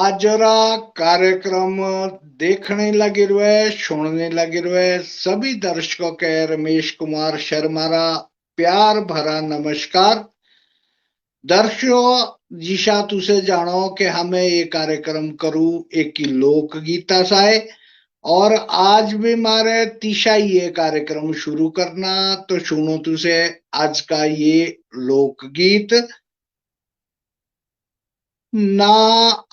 आजरा कार्यक्रम देखने लगे रुए, सुनने लगे रुए सभी दर्शकों के रमेश कुमार शर्मा रा प्यार भरा नमस्कार। दर्शकों जिशा तुसे जानो कि हमें ये कार्यक्रम करूं एक की लोक गीता साए और आज भी मारे तीसरा ये कार्यक्रम शुरू करना तो सुनो तुसे आज का ये लोकगीत। ना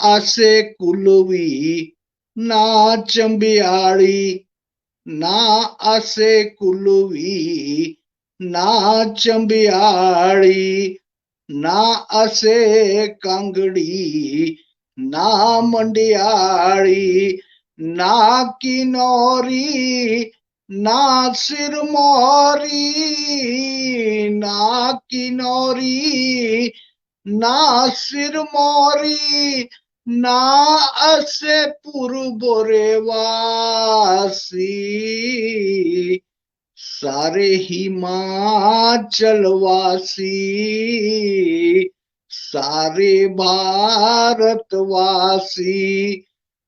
आसे कुलवी ना चंबियाड़ी, ना आसे कुलवी ना चंबियाड़ी, ना आसे कांगड़ी ना मंडियाड़ी, ना किनौरी ना सिरमौरी, ना किनौरी ना सिरमौरी, ना असेपुर बोरेवासी, सारे हिमाचल वासी, सारे भारतवासी।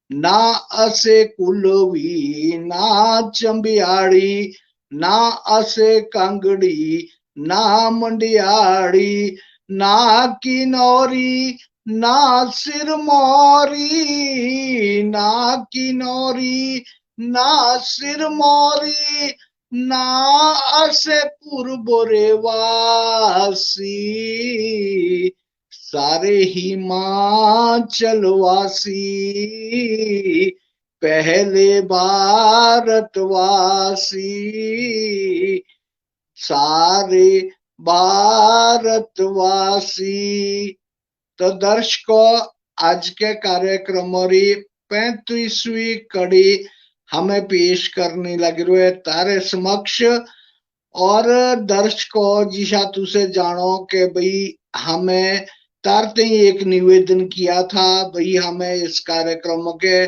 ना असे कुलवी ना चंबियाड़ी, ना असे कांगड़ी ना मंडियाड़ी, ना किनौरी ना सिरमौरी, ना किनौरी ना सिरमौरी, ना असेपुर बोरेवासी, सारे हिमाचल वासी, पहले भारतवासी, सारे भारतवासी। तो दर्शकों आज के कार्यक्रम री 35वीं कड़ी हमें पेश करने लग रहे है तारे समक्ष। और दर्शकों जिसा तुसे जानो कि भाई हमें तारते ही एक निवेदन किया था, भाई हमें इस कार्यक्रम के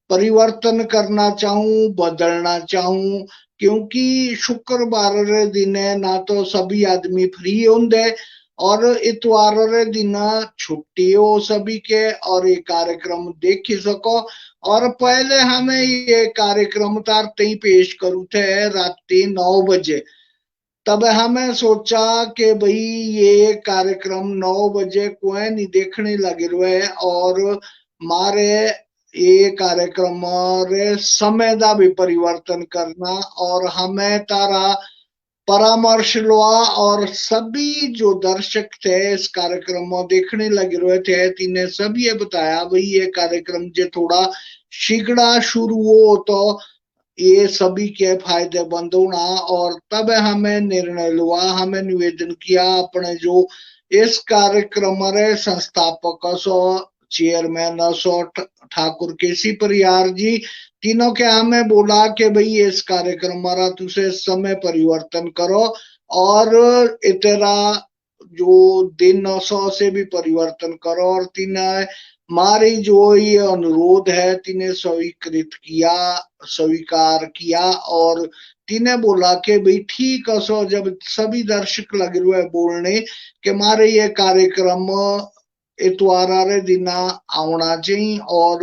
परिवर्तन करना चाहूं बदलना चाहूं, क्योंकि शुक्रवार रे दिन ना तो सभी आदमी फ्री होंगे और इतवार रे दिन छुट्टी हो सभी के और ये कार्यक्रम देख सको। और पहले हमें ये कार्यक्रम तारते ही पेश करू थे रात्रि 9 बजे, तब हमें सोचा कि भाई ये कार्यक्रम 9 बजे कोई नहीं देखने लगे हुए और मारे ये कार्यक्रम रे समय का भी परिवर्तन करना और हमें तारा परामर्श लुआ और सभी जो दर्शक थे इस कार्यक्रम में देखने लगे हुए थे तिन्हें सभी ये बताया भाई ये कार्यक्रम जो थोड़ा शीघ्र शुरू हो तो ये सभी के फायदेमंद होना। और तब हमें निर्णय हुआ, हमें निवेदन किया अपने जो इस कार्यक्रम रे संस्थापक सो चेयरमैन सो ठाकुर केसी परियार जी तीनों के हमें बोला कि भाई इस कार्यक्रम रा तुसे समय परिवर्तन करो और इतरा जो दिन सौ से भी परिवर्तन करो। और तीन मारी जो ये अनुरोध है तिने स्वीकृत किया स्वीकार किया और तिने बोला कि भाई ठीक है। सो जब सभी दर्शक लगे हुए बोलने कि मारे ये कार्यक्रम इतवार रे दिन आना चाहिए और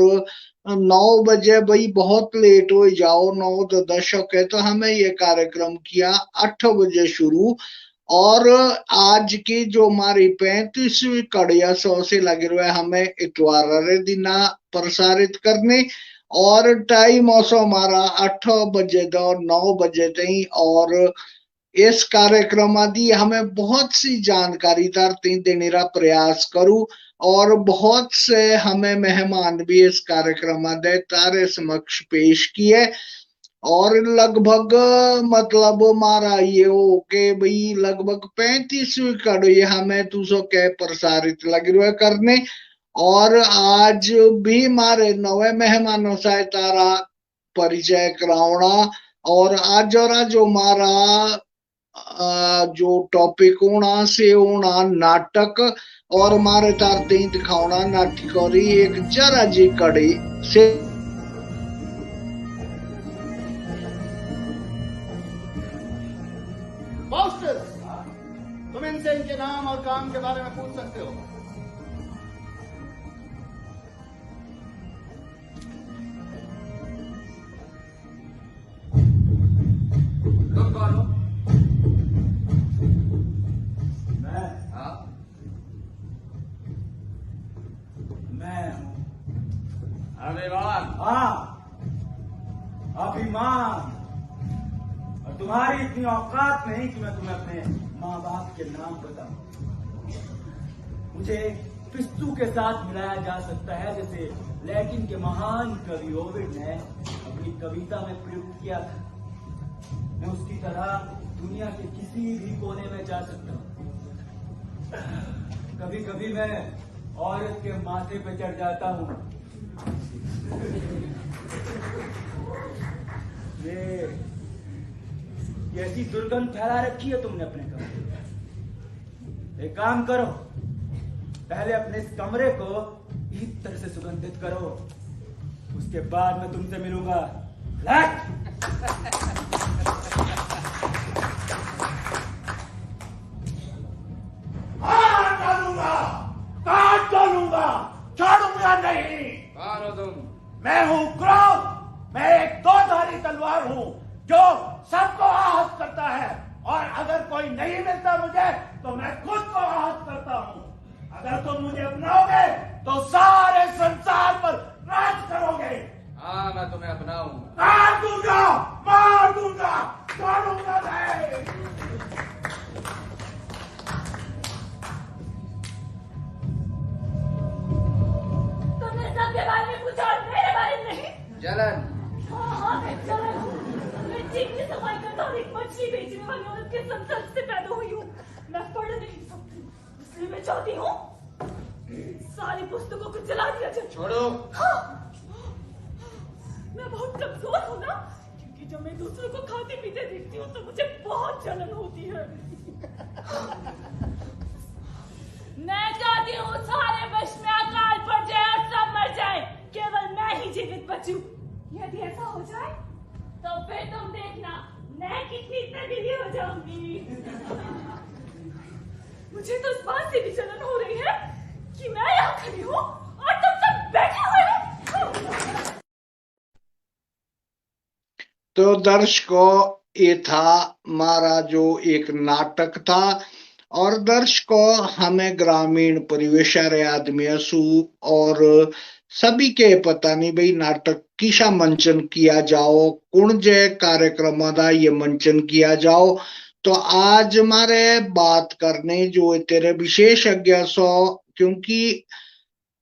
9 बजे भाई बहुत लेट हो जाओ 9 तो 10 है, तो हमें ये कार्यक्रम किया 8 बजे शुरू। और आज की जो हमारी 35वीं कड़िया 100 से लगे हुए हमें इतवार रे दिन प्रसारित करने और टाइम औसो हमारा 8 बजे दो 9 बजे तई। और इस कार्यक्रम आदि हमें बहुत सी जानकारी देने का प्रयास करूं और बहुत से हमें मेहमान भी इस कार्यक्रम दे तारे समक्ष पेश किए। और लगभग मतलब हमारा ये हो के भाई लगभग 35वीं कड़ी हमें 200 के प्रसारित लग रहे करने। और आज भी हमारे नवे मेहमानों से तारा परिचय करावना और आज और जो हमारा जो टॉपिक होना से होना नाटक और मारे तारते दिखावना नाटक और एक जरा जी कड़ी से। तुम इनसे इनके नाम और काम के बारे में पूछ सकते हो। तुम्हारी इतनी औकात नहीं कि मैं तुम्हें अपने माँ बाप के नाम बताऊं। मुझे पिस्तू के साथ मिलाया जा सकता है जैसे लैटिन के महान कवि ओविड ने अपनी कविता में प्रयुक्त किया था। मैं उसकी तरह दुनिया के किसी भी कोने में जा सकता हूँ। कभी कभी मैं औरत के माथे पे चढ़ जाता हूँ। ये ऐसी दुर्गंध फैला रखी है तुमने अपने कमरे में। एक काम करो, पहले अपने इस कमरे को इत्र से सुगंधित करो, उसके बाद मैं तुमसे मिलूंगा। काट डालूंगा, छोड़ूंगा नहीं। कौन हो तुम? मैं हूँ क्रोध। मैं एक दोधारी तलवार हूँ जो सबको आहत करता है, और अगर कोई नहीं मिलता मुझे तो मैं खुद को आहत करता हूँ। अगर तुम मुझे अपनाओगे तो सारे संसार पर राज करोगे। हाँ, मैं तुम्हें अपनाऊंगा। काट दूंगा, मार दूंगा, छोड़ूंगा नहीं। तुमने सबके बारे में पूछा और मेरे बारे में नहीं। जलन। हाँ, मैं जलन हूँ। मैं ठीक की सफाई करता और एक मछली बेचने वाली औरत के संसर्ग से पैदा हुई हूँ। मैं पढ़ नहीं सकती, इसलिए मैं चाहती हूँ सारी पुस्तकों को जला दिया जाए। छोड़ो। हाँ, मैं बहुत कमजोर हूँ ना, क्योंकि जब मैं दूसरों को खाते पीते देखती हूँ तो मुझे बहुत जलन होती है। मैं चाहती हूँ सारे वश में अकाल पड़ जाए और सब मर जाए, केवल मैं ही जीवित बचूं। यदि ऐसा हो जाए तो फिर तुम देखना मैं कितनी तगड़ी हो जाऊंगी। मुझे तो इस बात से भी जलन हो रही है कि मैं यहाँ खड़ी हूँ और तुम सब बैठे हुए हो। तो दर्शकों, ये था हमारा जो एक नाटक था, और दर्शकों हमें ग्रामीण परिवेश रे आदमी असू और सभी के पता नहीं भाई नाटक किसा मंचन किया जाओ, कुण जे कार्यक्रम दा ये मंचन किया जाओ। तो आज हमारे बात करने जो तेरे विशेषज्ञ सो, क्योंकि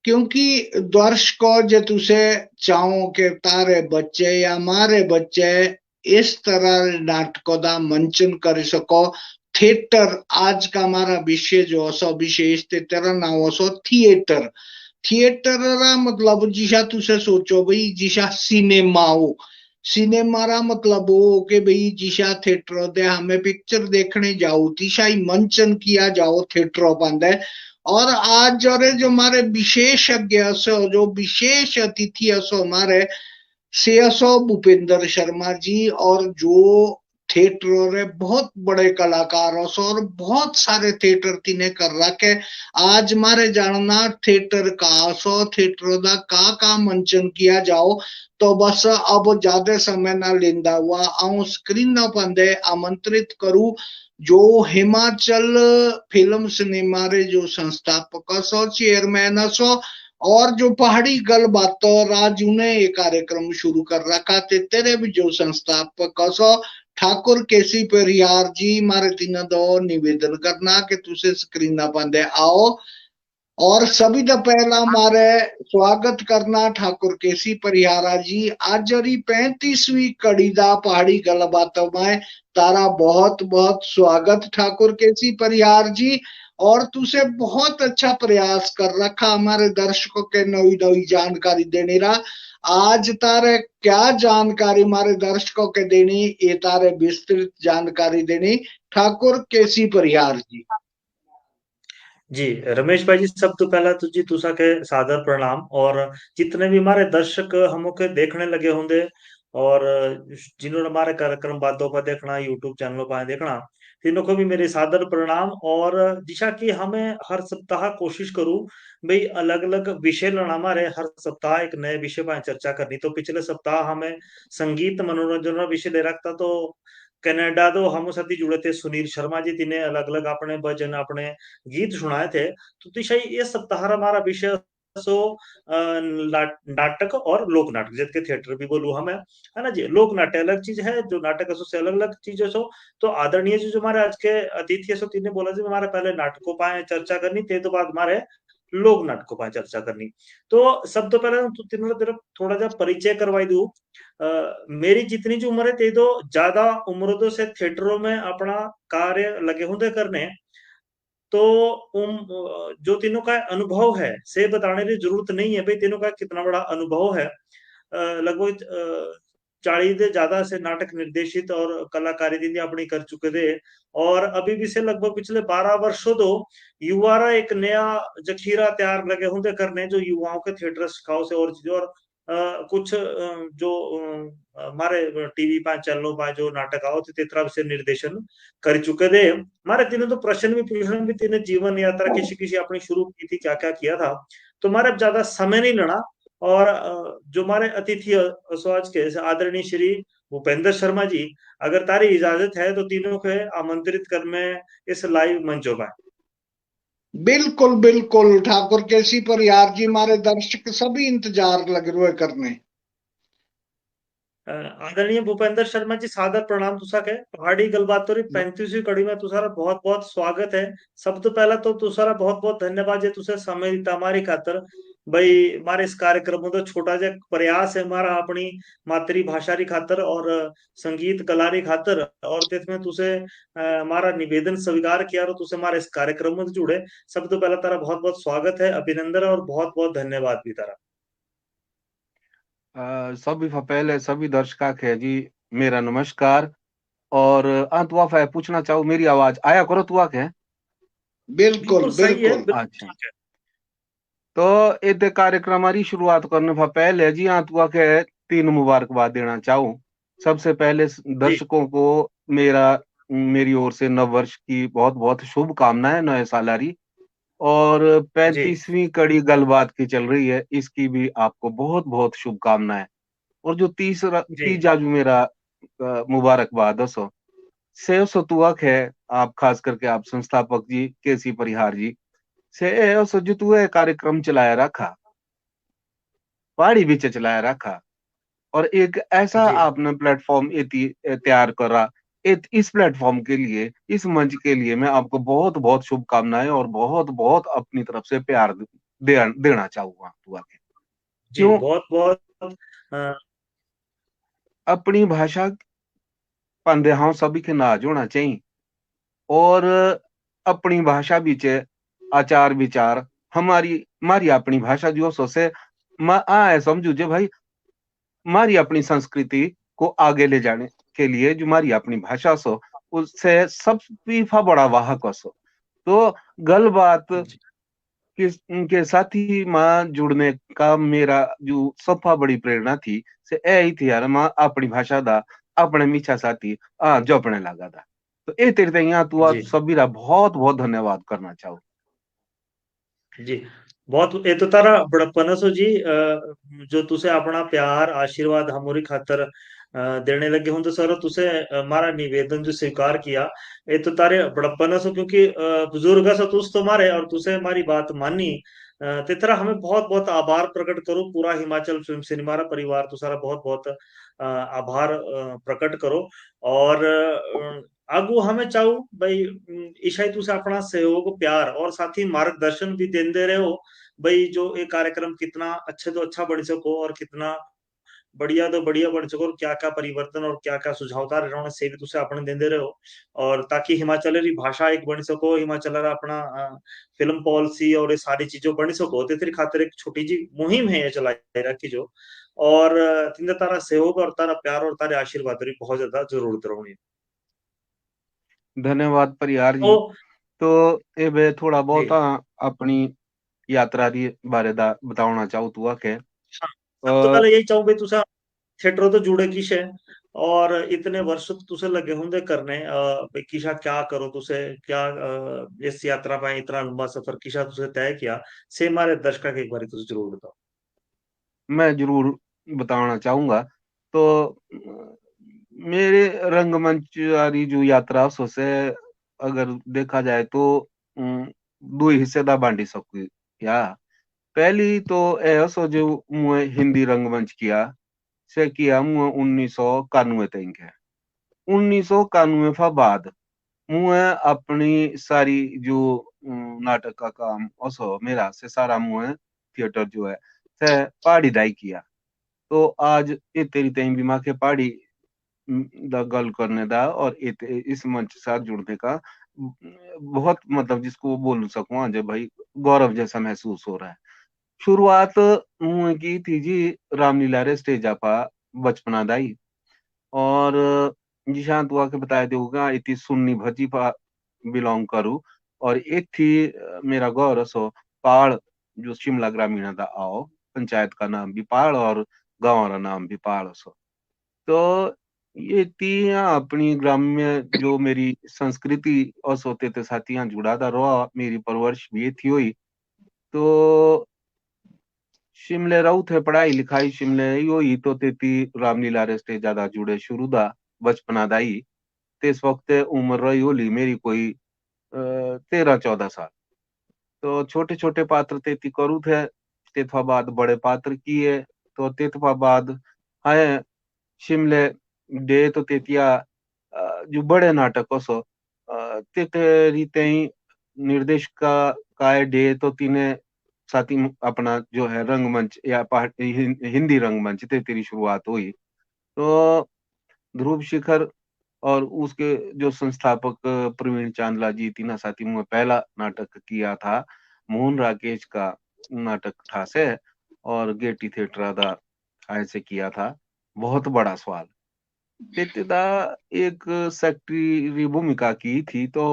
क्योंकि दर्शकों जे तुसे चाहो के तारे बच्चे या हमारे बच्चे इस तरह नाटकों का मंचन कर सको। थिएटर आज का हमारा विषय जो सो विशेष तेरा नाम सो थिएटर। थिएटर रा मतलब जिसा तुसे सोचो भाई जिसा सिनेमा हो, सिनेमा रा मतलब हो कि भाई जिसा थिएटर दे हमें पिक्चर देखने जाओ तिसा ही मंचन किया जाओ थिएटर बंदे। और आज जो हमारे विशेषज्ञ जो विशेष अतिथि हमारे से भूपेंद्र शर्मा जी, और जो थिएटर रे बहुत बड़े कलाकार और बहुत सारे थिएटर तिने कर रखे। आज मारे जानना थिएटर का सो थिएटर दा का मंचन किया जाओ। तो बस अब ज्यादा समय ना लेंदा हुआ आऊं स्क्रीन न पंदे आमंत्रित करूं जो हिमाचल फिल्म सिनेमा रे जो संस्थापक सो चेयरमैन सो, और जो पहाड़ी गल बात राजू ने ये कार्यक्रम शुरू कर रखा थे, तेरे भी जो संस्थापक सो ठाकुर केसी परिहार जी, मारे तीन दो निवेदन करना कि तुसे स्क्रीन ना बंदे आओ, और सभी तो पहला हमारे स्वागत करना ठाकुर केसी परिहारा जी। आज री 35वीं कड़ी दा पहाड़ी गलबातों में तारा बहुत बहुत स्वागत ठाकुर केसी परिहार जी। और तुसे बहुत अच्छा प्रयास कर रखा हमारे दर्शकों के नई नई जानकारी देने रा। आज तारे क्या जानकारी हमारे दर्शकों के देनी, ये तारे विस्तृत जानकारी देनी ठाकुर केसी परिहार जी। जी रमेश भाई जी, सब तो पहला तो जी तुसा के सादर प्रणाम। और जितने भी हमारे दर्शक हमके देखने लगे होंगे और जिन्होंने हमारे कार्यक्रम बातों पर देखना यूट्यूब चैनलों पर देखना, तीनों को भी मेरे सादर प्रणाम। और जिसा कि हमें हर सप्ताह कोशिश करूं भाई अलग अलग विषय लेना, हमारे हर सप्ताह एक नए विषय पर चर्चा करनी। तो पिछले सप्ताह हमें संगीत मनोरंजन का विषय दे रखा, तो कनाडा तो हम साथ ही जुड़े थे सुनील शर्मा जी, तिन्हें अलग अलग अपने भजन अपने गीत सुनाए थे। तो दिशा ये सप्ताह हमारा विषय सो नाटक और लोक नाटक जिसके थिएटर भी बोलू हमें, है ना जी। लोक नाट्य अलग चीज है, जो नाटक है से अलग अलग चीजें सो। तो आदरणीय जी जो हमारे आज के अतिथि है सो तीन बोला जी हमारे पहले नाटकों पाए चर्चा करनी ते तो बाद हमारे लोक नाटकों पाए चर्चा करनी। तो सब तो पहले तो तीनों तरफ थोड़ा जा परिचय करवाई दू। मेरी जितनी जो उम्र है ते तो ज्यादा उम्र तो से थिएटरों में अपना कार्य लगे होंगे करने। तो जो तीनों का अनुभव है से बताने की जरूरत नहीं है भाई तीनों का कितना बड़ा अनुभव है। लगभग 40 से ज्यादा से नाटक निर्देशित और कलाकारी दी अपनी कर चुके थे। और अभी भी से लगभग पिछले 12 वर्षों तो युवारा एक नया जखीरा तैयार लगे होंगे करने जो युवाओं के थिएटर सिखाओ से और चीजों। और कुछ जो हमारे टीवी पर चैनलों पर जो नाटक आओ थे तेतरा से निर्देशन कर चुके थे। हमारे तीनों तो प्रश्न भी पूछने भी तीनों जीवन यात्रा किसी किसी अपनी शुरू की थी क्या क्या किया था। तो हमारे अब ज्यादा समय नहीं लेना। और जो हमारे अतिथि आज के आदरणीय श्री भूपेंद्र शर्मा जी, अगर तारी इजाजत है तो तीनों के आमंत्रित कर में इस लाइव मंचों पर। बिल्कुल बिल्कुल ठाकुर केसी परिहार जी, हमारे दर्शक सभी इंतजार लग रहे करने। आदरणीय भूपेंद्र शर्मा जी सादर प्रणाम तुसा के पहाड़ी गलबात 35वीं कड़ी में तुसारा बहुत बहुत स्वागत है। सब तो पहला तो तुसारा बहुत बहुत धन्यवाद जे तुसे समय दिता हमारी खातर। भाई हमारे इस कार्यक्रम में तो छोटा जा प्रयास है हमारा अपनी मातृभाषा री खातर और संगीत कला री खातर। और तिसमें तुसे हमारा निवेदन स्वीकार किया और तुसे हमारे इस कार्यक्रम में जुड़े। सब तो पहला तारा बहुत बहुत स्वागत है, अभिनंदन और बहुत बहुत धन्यवाद भी तारा। सभी पहले सभी दर्शका के जी मेरा नमस्कार। और तुआ फै पूछना चाहूँ मेरी आवाज आया करो तुआ के? बिल्कुल सही है, बिल्कुल। अच्छा, तो इस कार्यक्रम की शुरुआत करने से पहले जी तुआ के 3 मुबारकबाद देना चाहूँ। सबसे पहले दर्शकों को मेरी ओर से नव वर्ष की बहुत बहुत शुभकामनाएं नए सालारी। और 35वीं कड़ी गलबात की चल रही है, इसकी भी आपको बहुत बहुत शुभकामनाएं। और जो तीजा जो मेरा मुबारकबाद हो से सतुआक है आप खास करके आप संस्थापक जी केसी परिहार जी से जो तू कार्यक्रम चलाया रखा पहाड़ी बीच चलाया रखा। और एक ऐसा आपने प्लेटफॉर्म तैयार करा। इस प्लेटफॉर्म के लिए इस मंच के लिए मैं आपको बहुत बहुत शुभकामनाएं और बहुत बहुत अपनी तरफ से प्यार देना चाहूंगा तू आके। क्यों बहुत बहुत अपनी भाषा पांदे हाँ सभी के नाज होना चाहिए। और अपनी भाषा बीच आचार विचार हमारी अपनी भाषा जो सो से समझू जे भाई हमारी अपनी संस्कृति को आगे ले जाने के लिए जो हमारी अपनी भाषा सो उससे सब बड़ा वाहक सो। तो गल बात के साथ ही माँ जुड़ने का मेरा जो सफा बड़ी प्रेरणा थी से ही थी यार माँ अपनी भाषा दा अपने मीठा साथी जो अपने लगा था। तो ए तेरे यहाँ तू सभी रा बहुत बहुत धन्यवाद करना चाहूँ जी। बहुत ये तो तारा बड़प्पन सो जी जो तुसे अपना प्यार आशीर्वाद हमारी खातर देने लगे हूं। तो सर तुसे हमारा निवेदन जो स्वीकार किया ये तो तारे बड़प्पन सो क्योंकि बुजुर्ग सो तुस तो मारे और तुसे हमारी बात मानी। तेतरा हमें बहुत बहुत आभार प्रकट करो पूरा हिमाचल फिल्म सिनेमा परिवार तो सारा बहुत बहुत आभार प्रकट करो। और आगू हमें चाहू भाई ईशाई तुसे अपना सहयोग प्यार और साथ ही मार्गदर्शन भी देते रहे हो भाई जो ये कार्यक्रम कितना अच्छे तो अच्छा बन सको और कितना बढ़िया तो बढ़िया बन सको और क्या क्या परिवर्तन और क्या क्या सुझावता रहे से भी तुसे अपने देंदे रहे हो। और ताकि हिमाचल की भाषा एक बन सको हिमाचल अपना फिल्म पॉलिसी और ये सारी चीजों बन सको तो तेरी खातिर एक छोटी जी मुहिम है ये चलाई रखी जो। और तिंदा तारा सहयोग और तारा प्यार और तारे आशीर्वाद की बहुत ज्यादा जरूरत रहोगी। धन्यवाद परिहार जी। तो ए थोड़ा बहुत अपनी यात्रा दी बारे दा बताना चाहूँ तू के। सब तो पहले यही चाहूँ भाई तुसा थिएटर तो जुड़े किसे और इतने वर्ष तुसे लगे होंगे करने भाई किसा क्या करो तुसे क्या इस यात्रा पर इतना लंबा सफर किसा तुसे तय किया से हमारे दर्शक के एक बार तुझे जरूर बताओ। मैं जरूर बताना चाहूंगा। तो मेरे रंगमंच वाली जो यात्रा से अगर देखा जाए तो दो हिस्से दा बांटी सकू या पहली तो ऐसो जो मुए हिंदी रंगमंच किया से किया मुए 1991 तक है। 1991 फा बाद मुए अपनी सारी जो नाटक का काम ओसो मेरा से सारा मुए थिएटर जो है से पहाड़ी दाई किया। तो आज ये तेरी तई भी माँ के पहाड़ी दा गल करने दा और इस मंच के साथ जुड़ने का बहुत मतलब जिसको बोल सकूं आज भाई गौरव जैसा महसूस हो रहा है। शुरुआत मुँह की थी जी रामलीला रे स्टेज आपा बचपना दाई और जिशान तुआ के बताया देगा इतनी सुन्नी भजी पा बिलोंग करूं और एक थी मेरा गौर सो पाड़ जो शिमला ग्रामीण दा आओ पंचायत का नाम भी पाड़ और गांव का नाम भी पाड़ सो। तो ये तिया अपनी ग्राम्य जो मेरी संस्कृति और सोते थे साथियां जुड़ा दा रहा मेरी परवरिश भी ये थी हुई। तो शिमले रहू थे पढ़ाई लिखाई शिमले ही हुई तो तेती रामलीला रेस्टे ज्यादा जुड़े शुरू दा बचपना दाई ते इस वक्त उम्र रही होली मेरी कोई 13-14 साल। तो छोटे छोटे पात्र तेती करू थे तेथवा बाद बड़े पात्र किए तो तेथवा बाद है शिमले डे तो तेतिया जो बड़े नाटक सो तेते रीते ही निर्देश का डे तो तीने साथ ही अपना जो है रंगमंच या हिंदी रंगमंच ते तेरी शुरुआत हुई। तो ध्रुव शिखर और उसके जो संस्थापक प्रवीण चांदला जी तीना साथी में पहला नाटक किया था मोहन राकेश का नाटक था से और गेटी थिएटर दा ऐसे किया था बहुत बड़ा सवाल तेतेदा एक सेक्रेटरी भूमिका की थी। तो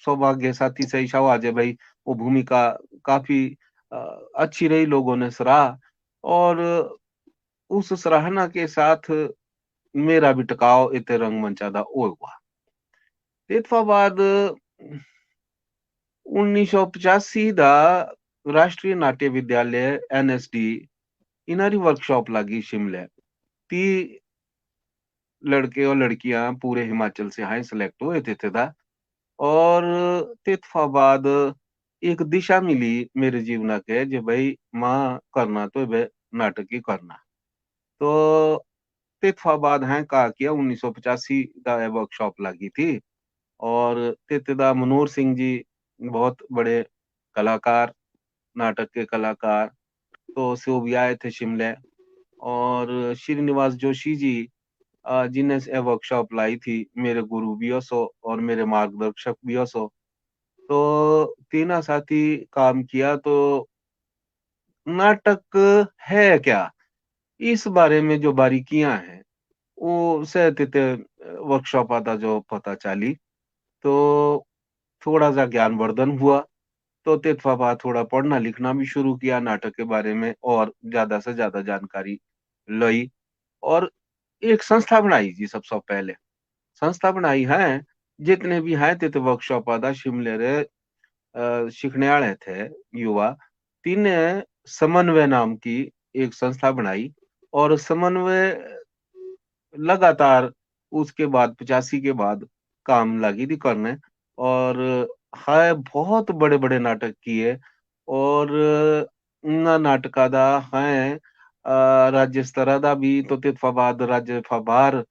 सौभाग्य साथी से आज भाई वो भूमिका काफी अ, अच्छी रही लोगों ने सराहा और उस सराहना के साथ मेरा भी टकाव इते रंगमंचा दा ओ हुआ। इतफा बाद 1985 दा राष्ट्रीय नाट्य विद्यालय NSD इनारी वर्कशॉप लगी शिमले ती लड़के और लड़कियां पूरे हिमाचल से हाई सिलेक्ट हुए थे दा और तितफा बाद एक दिशा मिली मेरे जीवन के जो भाई माँ करना तो बे नाटक ही करना। तो तितफा बाद है कहा किया 1985 का वर्कशॉप लगी थी और तितदा मनोहर सिंह जी बहुत बड़े कलाकार नाटक के कलाकार तो से वो भी आए थे शिमले और श्रीनिवास जोशी जी जिन्हें से वर्कशॉप लाई थी मेरे गुरु भी सो और मेरे मार्गदर्शक भी सो। तो तीना साथी काम किया तो नाटक है क्या इस बारे में जो बारीकियां हैं वो से वर्कशॉप आता जो पता चली तो थोड़ा सा ज्ञानवर्धन हुआ। तो तेतफा बाद थोड़ा पढ़ना लिखना भी शुरू किया नाटक के बारे में और ज्यादा से ज्यादा जानकारी लई और एक संस्था बनाई जी सबसे पहले संस्था बनाई है जितने भी हैं तित वर्कशॉप आदा शिमले रे सीखने वाले थे युवा तीन समन्वय नाम की एक संस्था बनाई और समन्वय लगातार उसके बाद 85 के बाद काम लगी थी करने और है बहुत बड़े बड़े नाटक किए और ना नाटका दा है राज्य स्तर दा भी तो तितफा बाद राज्य फबार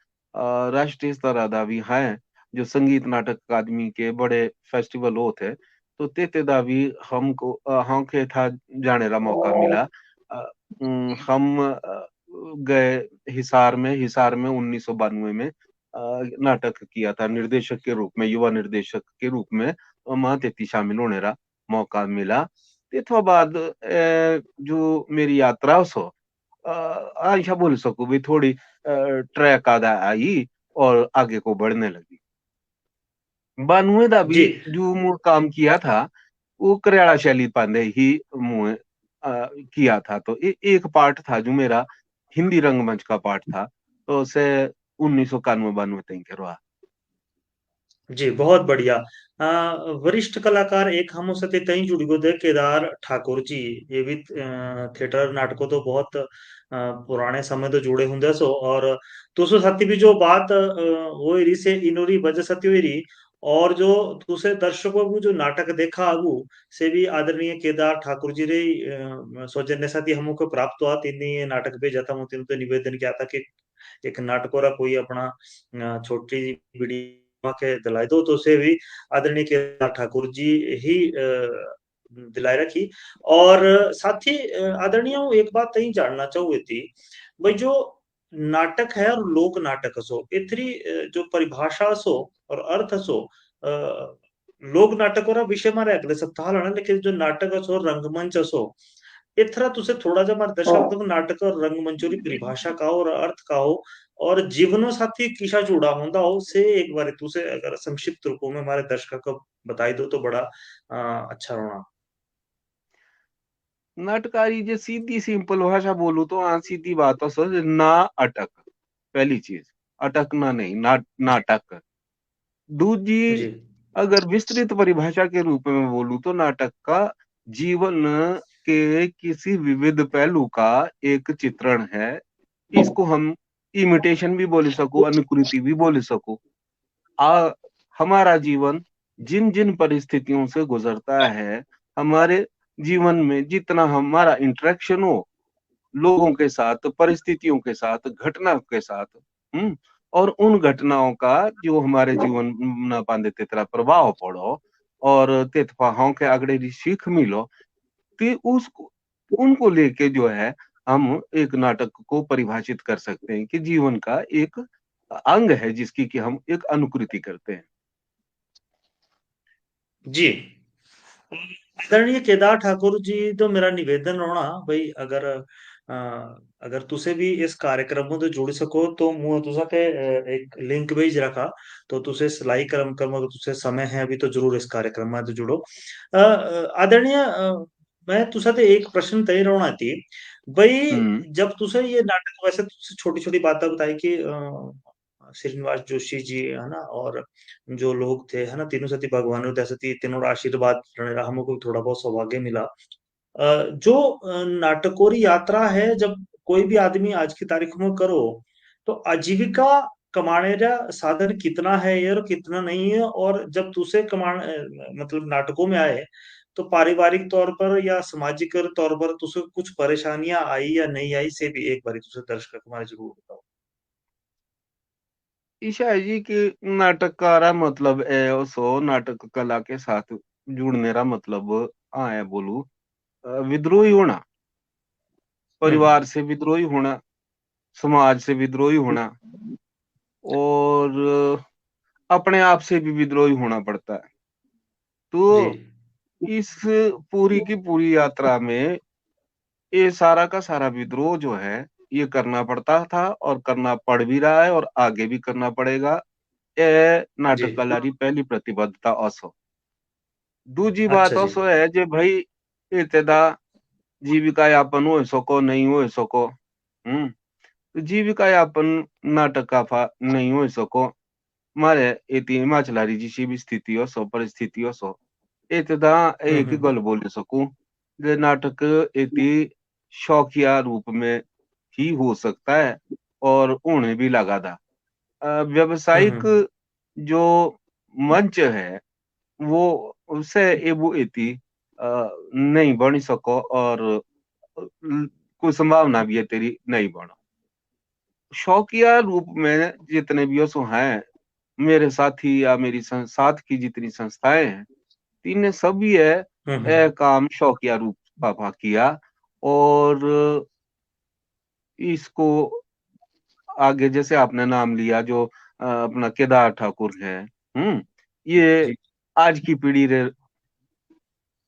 राष्ट्रीय स्तर दा भी है जो संगीत नाटक अकादमी के बड़े फेस्टिवल होते तो तेते दा भी हमको हमके था जाने का मौका मिला। हम गए हिसार में 1992 में नाटक किया था निर्देशक के रूप में युवा निर्देशक के रूप में वहां तेती शामिल होने का मौका मिला। इतवा बाद जो मेरी यात्रा सो आयशा बोल सकूं भी थोड़ी ट्रैक आदा आई और आगे को बढ़ने लगी। 92 दा भी जी जो मुझे काम किया था वो करियाला शैली पांदे ही मुझे किया था। तो एक पार्ट था जो मेरा हिंदी रंगमंच का पार्ट था तो उसे 1991-92 तक रहा। जी बहुत बढ़िया। वरिष्ठ कलाकार एक हम सते तई जुड़ी गो दे केदार ठाकुर जी ये भी थिएटर नाटकों तो बहुत पुराने समय तो जुड़े होंगे सो और दूसरो साथी भी जो बात वो इरी से इनोरी वजह सती हुई रही और जो तुसे दर्शकों को जो नाटक देखा आगू से भी आदरणीय केदार ठाकुर जी रे सौजन्य साथी हमको प्राप्त हुआ। तिन्नी ये नाटक भेजा था, मुझे तो निवेदन किया था कि एक नाटकोरा कोई अपना छोटी वीडियो के दिलाई दो, तो उसे भी आदरणीय केदार ठाकुर जी ही दिलाई रखी। और साथ ही आदरणीय एक बात तई जानना चाहूँ थी भाई, जो नाटक है और लोक नाटक असो इतनी जो परिभाषा असो और अर्थ असो लोक नाटक और विषय मारे अगले सप्ताह लाना, लेकिन जो नाटक असो रंगमंच असो इतना तुसे थोड़ा जा मारे दर्शक नाटक और रंगमंचों की परिभाषा का और अर्थ का हो और जीवनों साथी किसा जुड़ा होंदा हो से एक बार तुसे अगर संक्षिप्त रूपों में हमारे दर्शकों को बताई दो तो बड़ा अच्छा होना। नाटकारी जे सीधी सिंपल भाषा बोलू तो हाँ सीधी बात हो ना अटक, पहली चीज अटकना नहीं, नाटक। दूजी, जी अगर विस्तृत परिभाषा के रूप में बोलूं तो नाटक का जीवन के किसी विविध पहलू का एक चित्रण है। इसको हम इमिटेशन भी बोल सको, अनुकृति भी बोल सको। हमारा जीवन जिन जिन परिस्थितियों से गुजरता है, हमारे जीवन में जितना हमारा इंटरेक्शन हो लोगों के साथ, परिस्थितियों के साथ, घटना के साथ, और उन घटनाओं का जो हमारे जीवन न पांदे तेतरा प्रभाव पड़ो और तेतफाहों के अगड़े सीख मिलो, कि उसको उनको लेके जो है हम एक नाटक को परिभाषित कर सकते हैं कि जीवन का एक अंग है जिसकी कि हम एक अनुकृति करते हैं। जी आदरणीय केदार ठाकुर जी, तो मेरा निवेदन होना भाई अगर अगर तुसे भी इस कार्यक्रम में तो जुड़ सको तो मुझे तुसा के एक लिंक भेज रखा, तो तुसे सिलाई क्रम क्रम अगर तुसे समय है अभी तो जरूर इस कार्यक्रम में तो जुड़ो। आदरणीय मैं तुसा ते एक प्रश्न तय रहना थी भाई, हम्म जब तुसे ये नाटक वैसे तुसे छोटी छोटी बातें बताई कि श्रीनिवास जोशी जी है ना, और जो लोग थे है ना, तीनों सती भगवान सती तीनों आशीर्वाद हमको थोड़ा बहुत सौभाग्य मिला। जो नाटकों की यात्रा है, जब कोई भी आदमी आज की तारीख में करो तो आजीविका कमाने का साधन कितना है ये और कितना नहीं है, और जब तुसे मतलब नाटकों में आए तो पारिवारिक तौर पर या सामाजिक तौर पर तुसे कुछ परेशानियां आई या नहीं आई से भी एक बार तुसे दर्शक हमारे जरूर बताओ। ईशा जी की नाटककारा मतलब है सो नाटक कला के साथ जुड़ने का मतलब है बोलू विद्रोही होना, हम्म परिवार से विद्रोही होना, समाज से विद्रोही होना, और अपने आप से भी विद्रोही होना पड़ता है। जी तो इस पूरी की पूरी यात्रा में ये सारा का सारा विद्रोह जो है ये करना पड़ता था और करना पड़ भी रहा है और आगे भी करना पड़ेगा। ये जी नाटक कला की पहली प्रतिबद्धता असो। दूजी अच्छा बात जी असो है जे भाई इतेदा जीविका यापन हो सको नहीं हो सको, तो जीविका यापन नाटक का नहीं हो सको मारे इति हिमाचलारी जी भी स्थिति हो सो परिस्थिति हो सो इतदा एक हम्म गल बोल सकूं जे नाटक इति शौकिया रूप में ही हो सकता है और उन्हें भी लगा था। व्यावसायिक हम्म जो मंच है वो उससे एबू इति नहीं बन सको और कोई संभावना भी है तेरी नहीं बनो। शौकिया रूप में जितने भी उसो हैं मेरे साथी या मेरी साथ की जितनी संस्थाएं हैं तीन सभी है हम्म काम शौकिया रूप पापा किया और इसको आगे जैसे आपने नाम लिया जो अपना केदार ठाकुर है, ये जी आज की पीढ़ी रे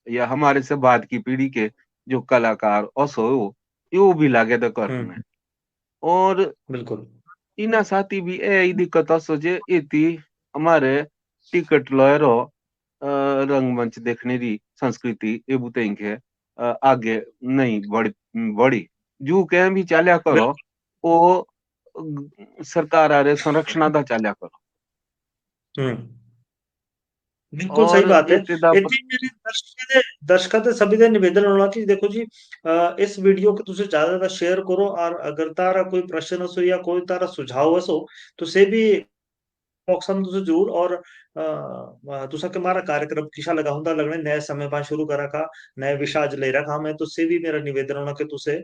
या हमारे से बाद की पीढ़ी के जो कलाकार असो यो भी लागे तो करने हम्म और बिल्कुल इना साथी भी ए दिक्कत असो जे इति हमारे टिकट लॉयरो रंगमंच देखने की संस्कृति ये बुतेंगे आगे नहीं बढ़ी जू कह भी चाल्या करो वो सरकार आ रहे संरक्षण दा चाल्या करो हम्म बिल्कुल सही और बात है। इतदा इतनी मेरी दर्शकों से सभी का निवेदन होना कि देखो जी, इस वीडियो को तुझे ज्यादा ज्यादा शेयर करो, और अगर तारा कोई प्रश्न हो या कोई तारा सुझाव हो तो से भी पॉक्सन तुझे जरूर और तुसा के मारा कार्यक्रम किसा लगा हुंदा लगने नए समय पा शुरू करा का नए विषय आज ले रखा मैं तुझसे भी मेरा निवेदन होना कि तुझसे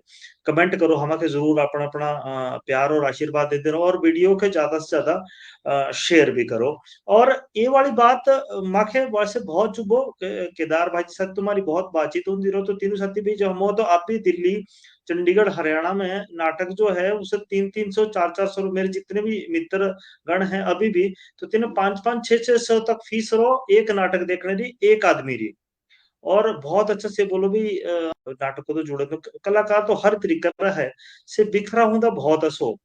कमेंट करो हमा के जरूर अपना अपना प्यार और आशीर्वाद देते रहो और वीडियो के ज्यादा से ज्यादा शेयर भी करो। और ये वाली बात माखे वैसे बहुत चुभो केदार भाई के साथ तुम्हारी बहुत बातचीत होती रहो तो तीनों साथी भी जो हम हो तो आप भी दिल्ली चंडीगढ़ हरियाणा में नाटक जो है उसे 300-300 400-400 मेरे जितने भी मित्र गण हैं अभी भी तो तीन 500-500 600 तक फीस रो एक नाटक देखने दी एक आदमी री और बहुत अच्छे से बोलो भी नाटक को तो जुड़े तो कलाकार तो हर तरीके का है से बिखरा हुंदा बहुत असो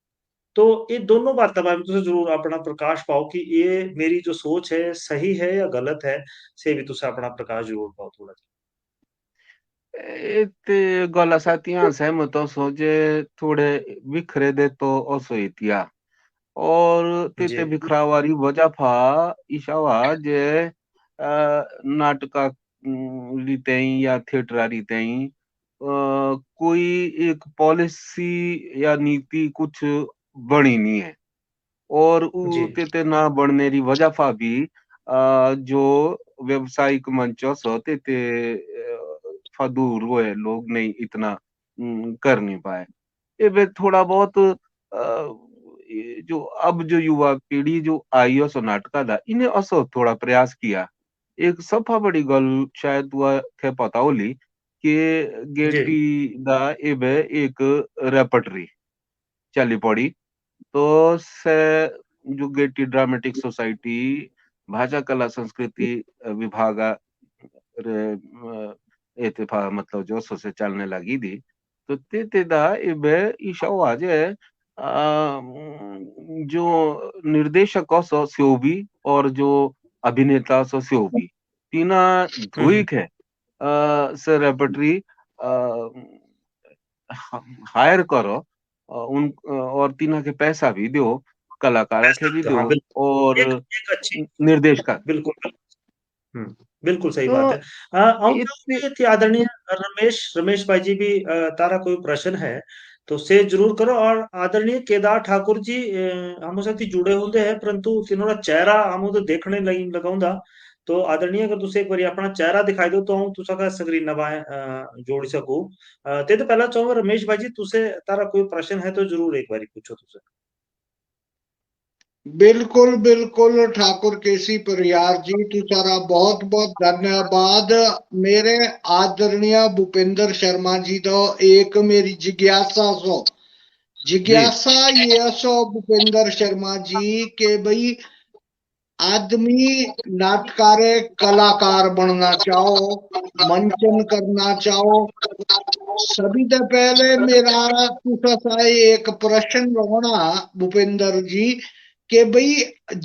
तो ये दोनों बातें मैं तुझे जरूर अपना प्रकाश पाओ कि ये मेरी जो सोच है सही है या गलत है से भी तुझे अपना प्रकाश जरूर पाओ थोड़ा ते गला साथियां सहमत हो जे थोड़े बिखरे दे तो असो इतिया और जी तेते बिखरावारी वजह फा ईशावा जे नाटका रीतें या थिएटर रीतें कोई एक पॉलिसी या नीति कुछ बनी नहीं है और जी तेते ना बढ़ने री वजह फा भी जो व्यवसायिक मंचों सो तेते फदूर हुए लोग नहीं इतना कर नहीं पाए। ये वे थोड़ा बहुत ये जो अब जो युवा पीढ़ी जो आई हो सो नाटका दा इन्हें असो थोड़ा प्रयास किया एक सफा बड़ी गल शायद वह थे पता होली कि जी गेटी दा एबे एक रेपर्टरी चली पड़ी तो से जो गेटी ड्रामेटिक सोसाइटी भाषा कला संस्कृति विभाग एते मतलब जो सो से चलने लगी थी तो ते दा एबे ईशा आजे जो निर्देशक सो स्योबी और जो अभिनेता सो स्योबी तीना हम्म धुइक है से रेपर्टरी हायर करो उन और तीना के पैसा भी दो कलाकार के भी पैसा दो हाँ बिल्कुल और एक अच्छी निर्देशक बिल्कुल हुँ, बिल्कुल सही तो बात है। हम इतने चाहूँगी कि आदरणीय रमेश रमेश भाई जी भी तारा कोई प्रश्न है, तो से ज़रूर करो और आदरणीय केदार ठाकुर जी हमसे साथी जुड़े होंदे हैं परंतु तिन्होरा चेहरा हमू तो देखने लगी लगाउंदा तो आदरणीय अगर तुसे एक बारी अपना चेहरा दिखाई दो तो हम तुसा का स्क्रीन नवाए जोड़ सकूं ते तो पहला चाहूंगा रमेश भाई जी तुसे तारा कोई प्रश्न है तो जरूर एक बारी पूछो तुसे बिल्कुल बिल्कुल ठाकुर केसी परियार जी तुसारा बहुत बहुत धन्यवाद। मेरे आदरणीय भूपेंद्र शर्मा जी तो एक मेरी जिज्ञासा सो जी जिज्ञासा ये सो भूपेंद्र शर्मा जी के भाई आदमी नाटकारे कलाकार बनना चाहो मंचन करना चाहो सभी तो पहले मेरा तुसा सा एक प्रश्न होना भूपेंद्र जी के भाई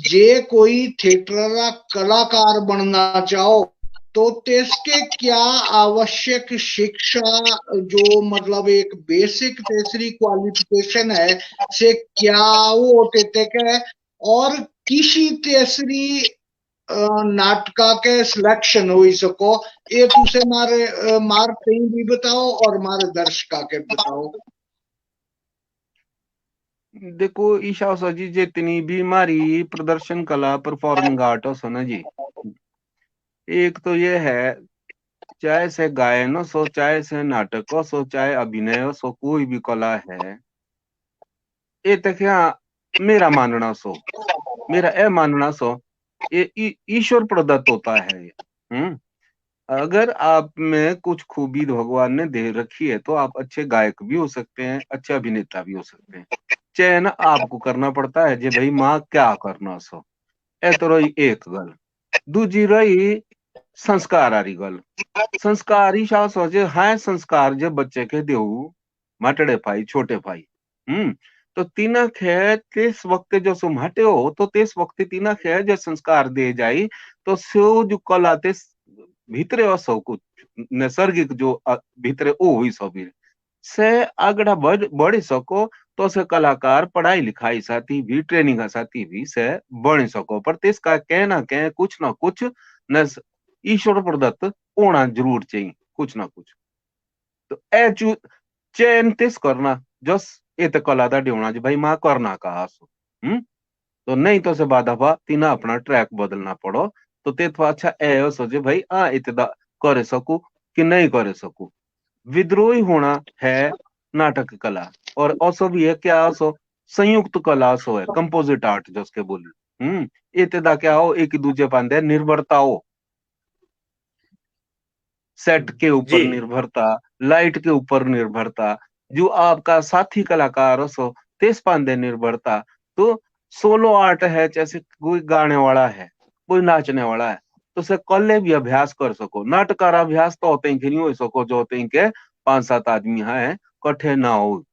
जे कोई थिएटर का कलाकार बनना चाहो तो इसके क्या आवश्यक शिक्षा जो मतलब एक बेसिक तीसरी क्वालिफिकेशन है से क्या वो होते के और किसी तीसरी नाटका के सिलेक्शन हो सको ये तुसे मारे मार कहीं भी बताओ और मारे दर्शका के बताओ। देखो ईशा सो जी जितनी भी हमारी प्रदर्शन कला परफॉर्मिंग आर्ट हो सो ना जी एक तो ये है चाहे से गायन हो सो चाहे से नाटक हो सो चाहे अभिनय हो सो कोई भी कला है ये तक मेरा मानना सो मेरा ए मानना सो ये ईश्वर प्रदत्त होता है हम्म अगर आप में कुछ खूबी भगवान ने दे रखी है तो आप अच्छे गायक भी हो सकते हैं अच्छे अभिनेता भी हो सकते हैं चयन आपको करना पड़ता है जे भाई माँ क्या करना सो ए तो रही एक गल दूजी रही संस्कार आरी गल संस्कार ही शाह सोचे हाँ संस्कार जे बच्चे के देऊ माटड़े भाई छोटे भाई तो तीना खे तेस वक्त जो सो माटे हो तो तेस वक्त तीना खे जो संस्कार दे जाई तो सो जो कला ते भीतरे असो कुछ नैसर्गिक जो भीतरे ओ हुई सो भी से आगड़ा बढ़ सको तो से कलाकार पढ़ाई लिखाई साथी भी ट्रेनिंग साथी भी से बढ़ सको पर इसका कह ना कह कुछ ना कुछ न ईश्वर प्रदत्त होना जरूर चाहिए कुछ ना कुछ तो ए चयन तिस करना जस ये तो कला दा होना जी भाई माँ करना कहा सो तो नहीं तो से बाद दफा तीना अपना ट्रैक बदलना पड़ो। तो ते तो अच्छा ए सोचे भाई इतना करे सकू कि नहीं करे सकू। विद्रोही होना है नाटक कला, और असो भी है क्या, असो संयुक्त कला सो है, कंपोजिट आर्ट जिसके बोली। इतदा क्या हो, एक दूजे पांदे निर्भरता हो, सेट के ऊपर जी निर्भरता, लाइट के ऊपर निर्भरता, जो आपका साथी कलाकार हो तेज पांदे निर्भरता। तो सोलो आर्ट है, जैसे कोई गाने वाला है, कोई नाचने वाला है, तो से कल्ले भी अभ्यास कर सको। नाटकार अभ्यास तो होते ही नहीं हो सको, जो होते ही के 5-7 आदमी हैं कट्ठे ना हो।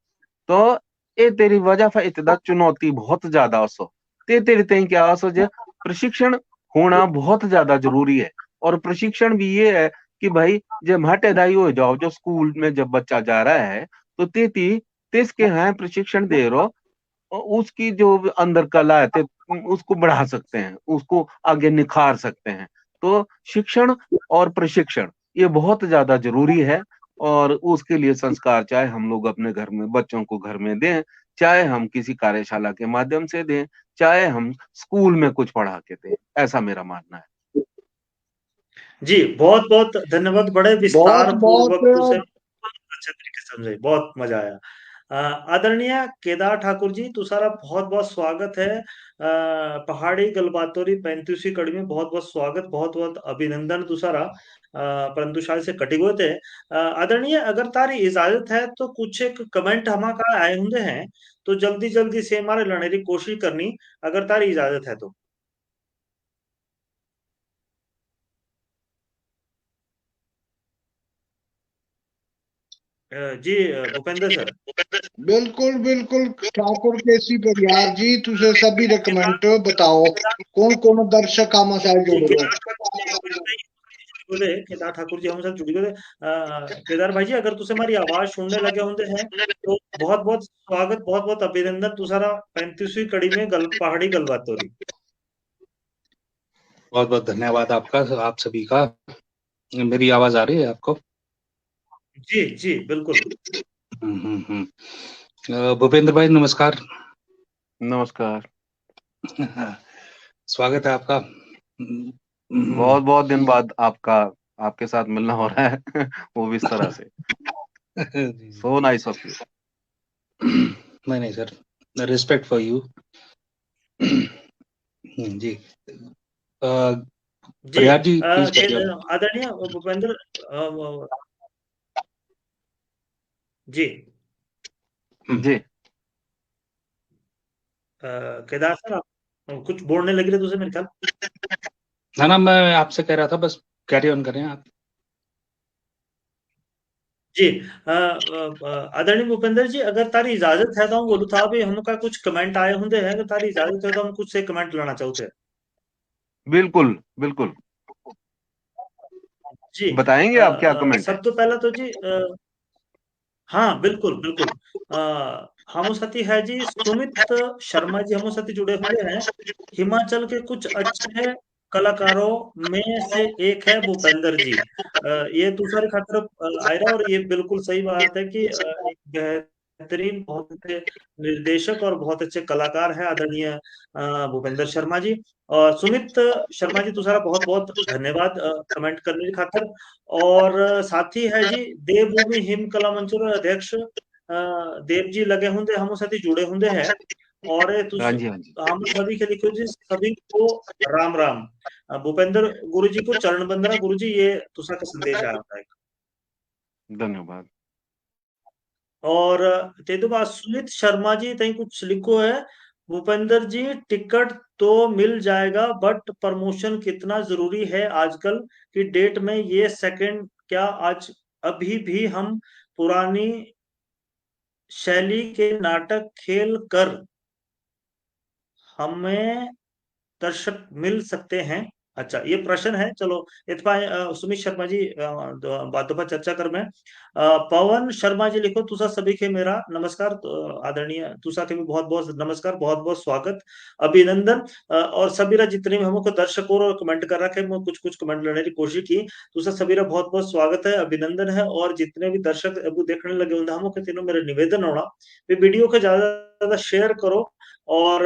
तो ये तेरी वजह से इतना चुनौती बहुत ज्यादा असो, ते तेरी तेई क्या असो जे प्रशिक्षण होना बहुत ज्यादा जरूरी है। और प्रशिक्षण भी ये है कि भाई जब हटेदाई हो जाओ, जो स्कूल में जब बच्चा जा रहा है तो तेती तेज के हैं प्रशिक्षण दे रहो, और उसकी जो अंदर कला है उसको बढ़ा सकते हैं, उसको आगे निखार सकते हैं। तो शिक्षण और प्रशिक्षण ये बहुत ज्यादा जरूरी है। और उसके लिए संस्कार चाहे हम लोग अपने घर में बच्चों को घर में दें, चाहे हम किसी कार्यशाला के माध्यम से दें, चाहे हम स्कूल में कुछ पढ़ा के दें, ऐसा मेरा मानना है। जी, बहुत बहुत धन्यवाद, बड़े बहुत विस्तार पूर्वक तुसे बहुत अच्छे तरीके से समझाई, बहुत मजा आया। आदरणीय केदार ठाकुर जी, तुसारा बहुत बहुत स्वागत है पहाड़ी गलबातोरी 35वीं कड़ी में। बहुत बहुत स्वागत, बहुत बहुत अभिनंदन तुसारा। परंतु शायद से कटी हुए थे। आदरणीय, अगर तारी इजाजत है तो कुछ एक कमेंट हमा का आए होंगे हैं, तो जल्दी जल्दी से हमारे लड़ने की कोशिश करनी, अगर तारी इजाजत है तो। जी भूपेंद्र सर। बिल्कुल बिल्कुल ठाकुर केसी परिहार जी, तुझे सभी रिकमेंड बताओ कौन कौन दर्शक आमा साल जी, जुड़ रहे केदार ठाकुर जी बोले, केदार ठाकुर जी हम सब जुड़ी बोले। केदार भाई जी, अगर तुसे हमारी आवाज सुनने लगे होंगे हैं तो बहुत बहुत स्वागत, बहुत बहुत अभिनंदन तुसारा 35वीं कड़ी में पहाड़ी गलबात हो रही। बहुत बहुत धन्यवाद आपका, आप सभी का। मेरी आवाज आ रही है आपको? जी जी बिल्कुल। भूपेंद्र भाई नमस्कार। नमस्कार। स्वागत है आपका। बहुत बहुत दिन बाद आपके साथ मिलना हो रहा है वो भी इस तरह से। So nice of you. नहीं नहीं सर, रिस्पेक्ट फॉर यू। जी जी प्रयाग जी प्लीज करिए। आदरणीय भूपेंद्र जी जी केदार सर, आप कुछ बोलने लगे थे तुझे मेरे ख्याल। ना ना, मैं आपसे कह रहा था, बस कैरी ऑन करें आप। जी आदरणीय भूपेंद्र जी, अगर तारी इजाजत है तो हम बोलू था भी हमका कुछ कमेंट आए होंगे हैं, अगर तारी इजाजत है तो हम कुछ से कमेंट लाना चाहते हैं। बिल्कुल बिल्कुल, जी बताएंगे आप क्या कमेंट है। सब तो पहला तो जी हाँ बिल्कुल बिल्कुल। हमो साथी है जी सुमित शर्मा जी, हमो साथी जुड़े हुए हैं। हिमाचल के कुछ अच्छे कलाकारों में से एक है भूपेंद्र जी। ये दूसरे खातर आयरा, और ये बिल्कुल सही बात है कि एक बेहतरीन, बहुत अच्छे निर्देशक और बहुत अच्छे कलाकार है आदरणीय भूपेंद्र शर्मा जी। और सुमित शर्मा जी तुसारा बहुत बहुत धन्यवाद कमेंट करने की खातिर। और साथी है जी देवभूमि हिम कला मंचर अध्यक्ष देव जी लगे होंगे, हम साथी जुड़े होंगे हैं। और ये हाँ जी हाँ जी, हम सभी के लिखो जी, सभी को राम राम। भूपेंद्र गुरु जी को चरण बंदना। गुरु जी, ये तुसा का संदेश आया होता है। धन्यवाद। और ते तो बात सुमित शर्मा जी तई कुछ लिखो है, भूपेंद्र जी टिकट तो मिल जाएगा बट प्रमोशन कितना जरूरी है आजकल की डेट में, ये सेकंड क्या आज अभी भी हम पुरानी शैली के नाटक खेल कर हमें दर्शक मिल सकते हैं। अच्छा, ये प्रश्न है। चलो इतना सुमित शर्मा जी बातों पर चर्चा कर में। पवन शर्मा जी लिखो, तुसा सभी के मेरा नमस्कार। तो आदरणीय तुसा के भी बहुत बहुत नमस्कार, बहुत बहुत स्वागत, अभिनंदन। और सभी जितने भी हमको दर्शक और कमेंट कर रखे, मैं कुछ कुछ कमेंट लेने की कोशिश की। तुसा सभी बहुत बहुत स्वागत है, अभिनंदन है। और जितने भी दर्शक अब देखने लगे होंगे, हमको तीनों मेरा निवेदन होना वीडियो को ज्यादा ज्यादा शेयर करो, और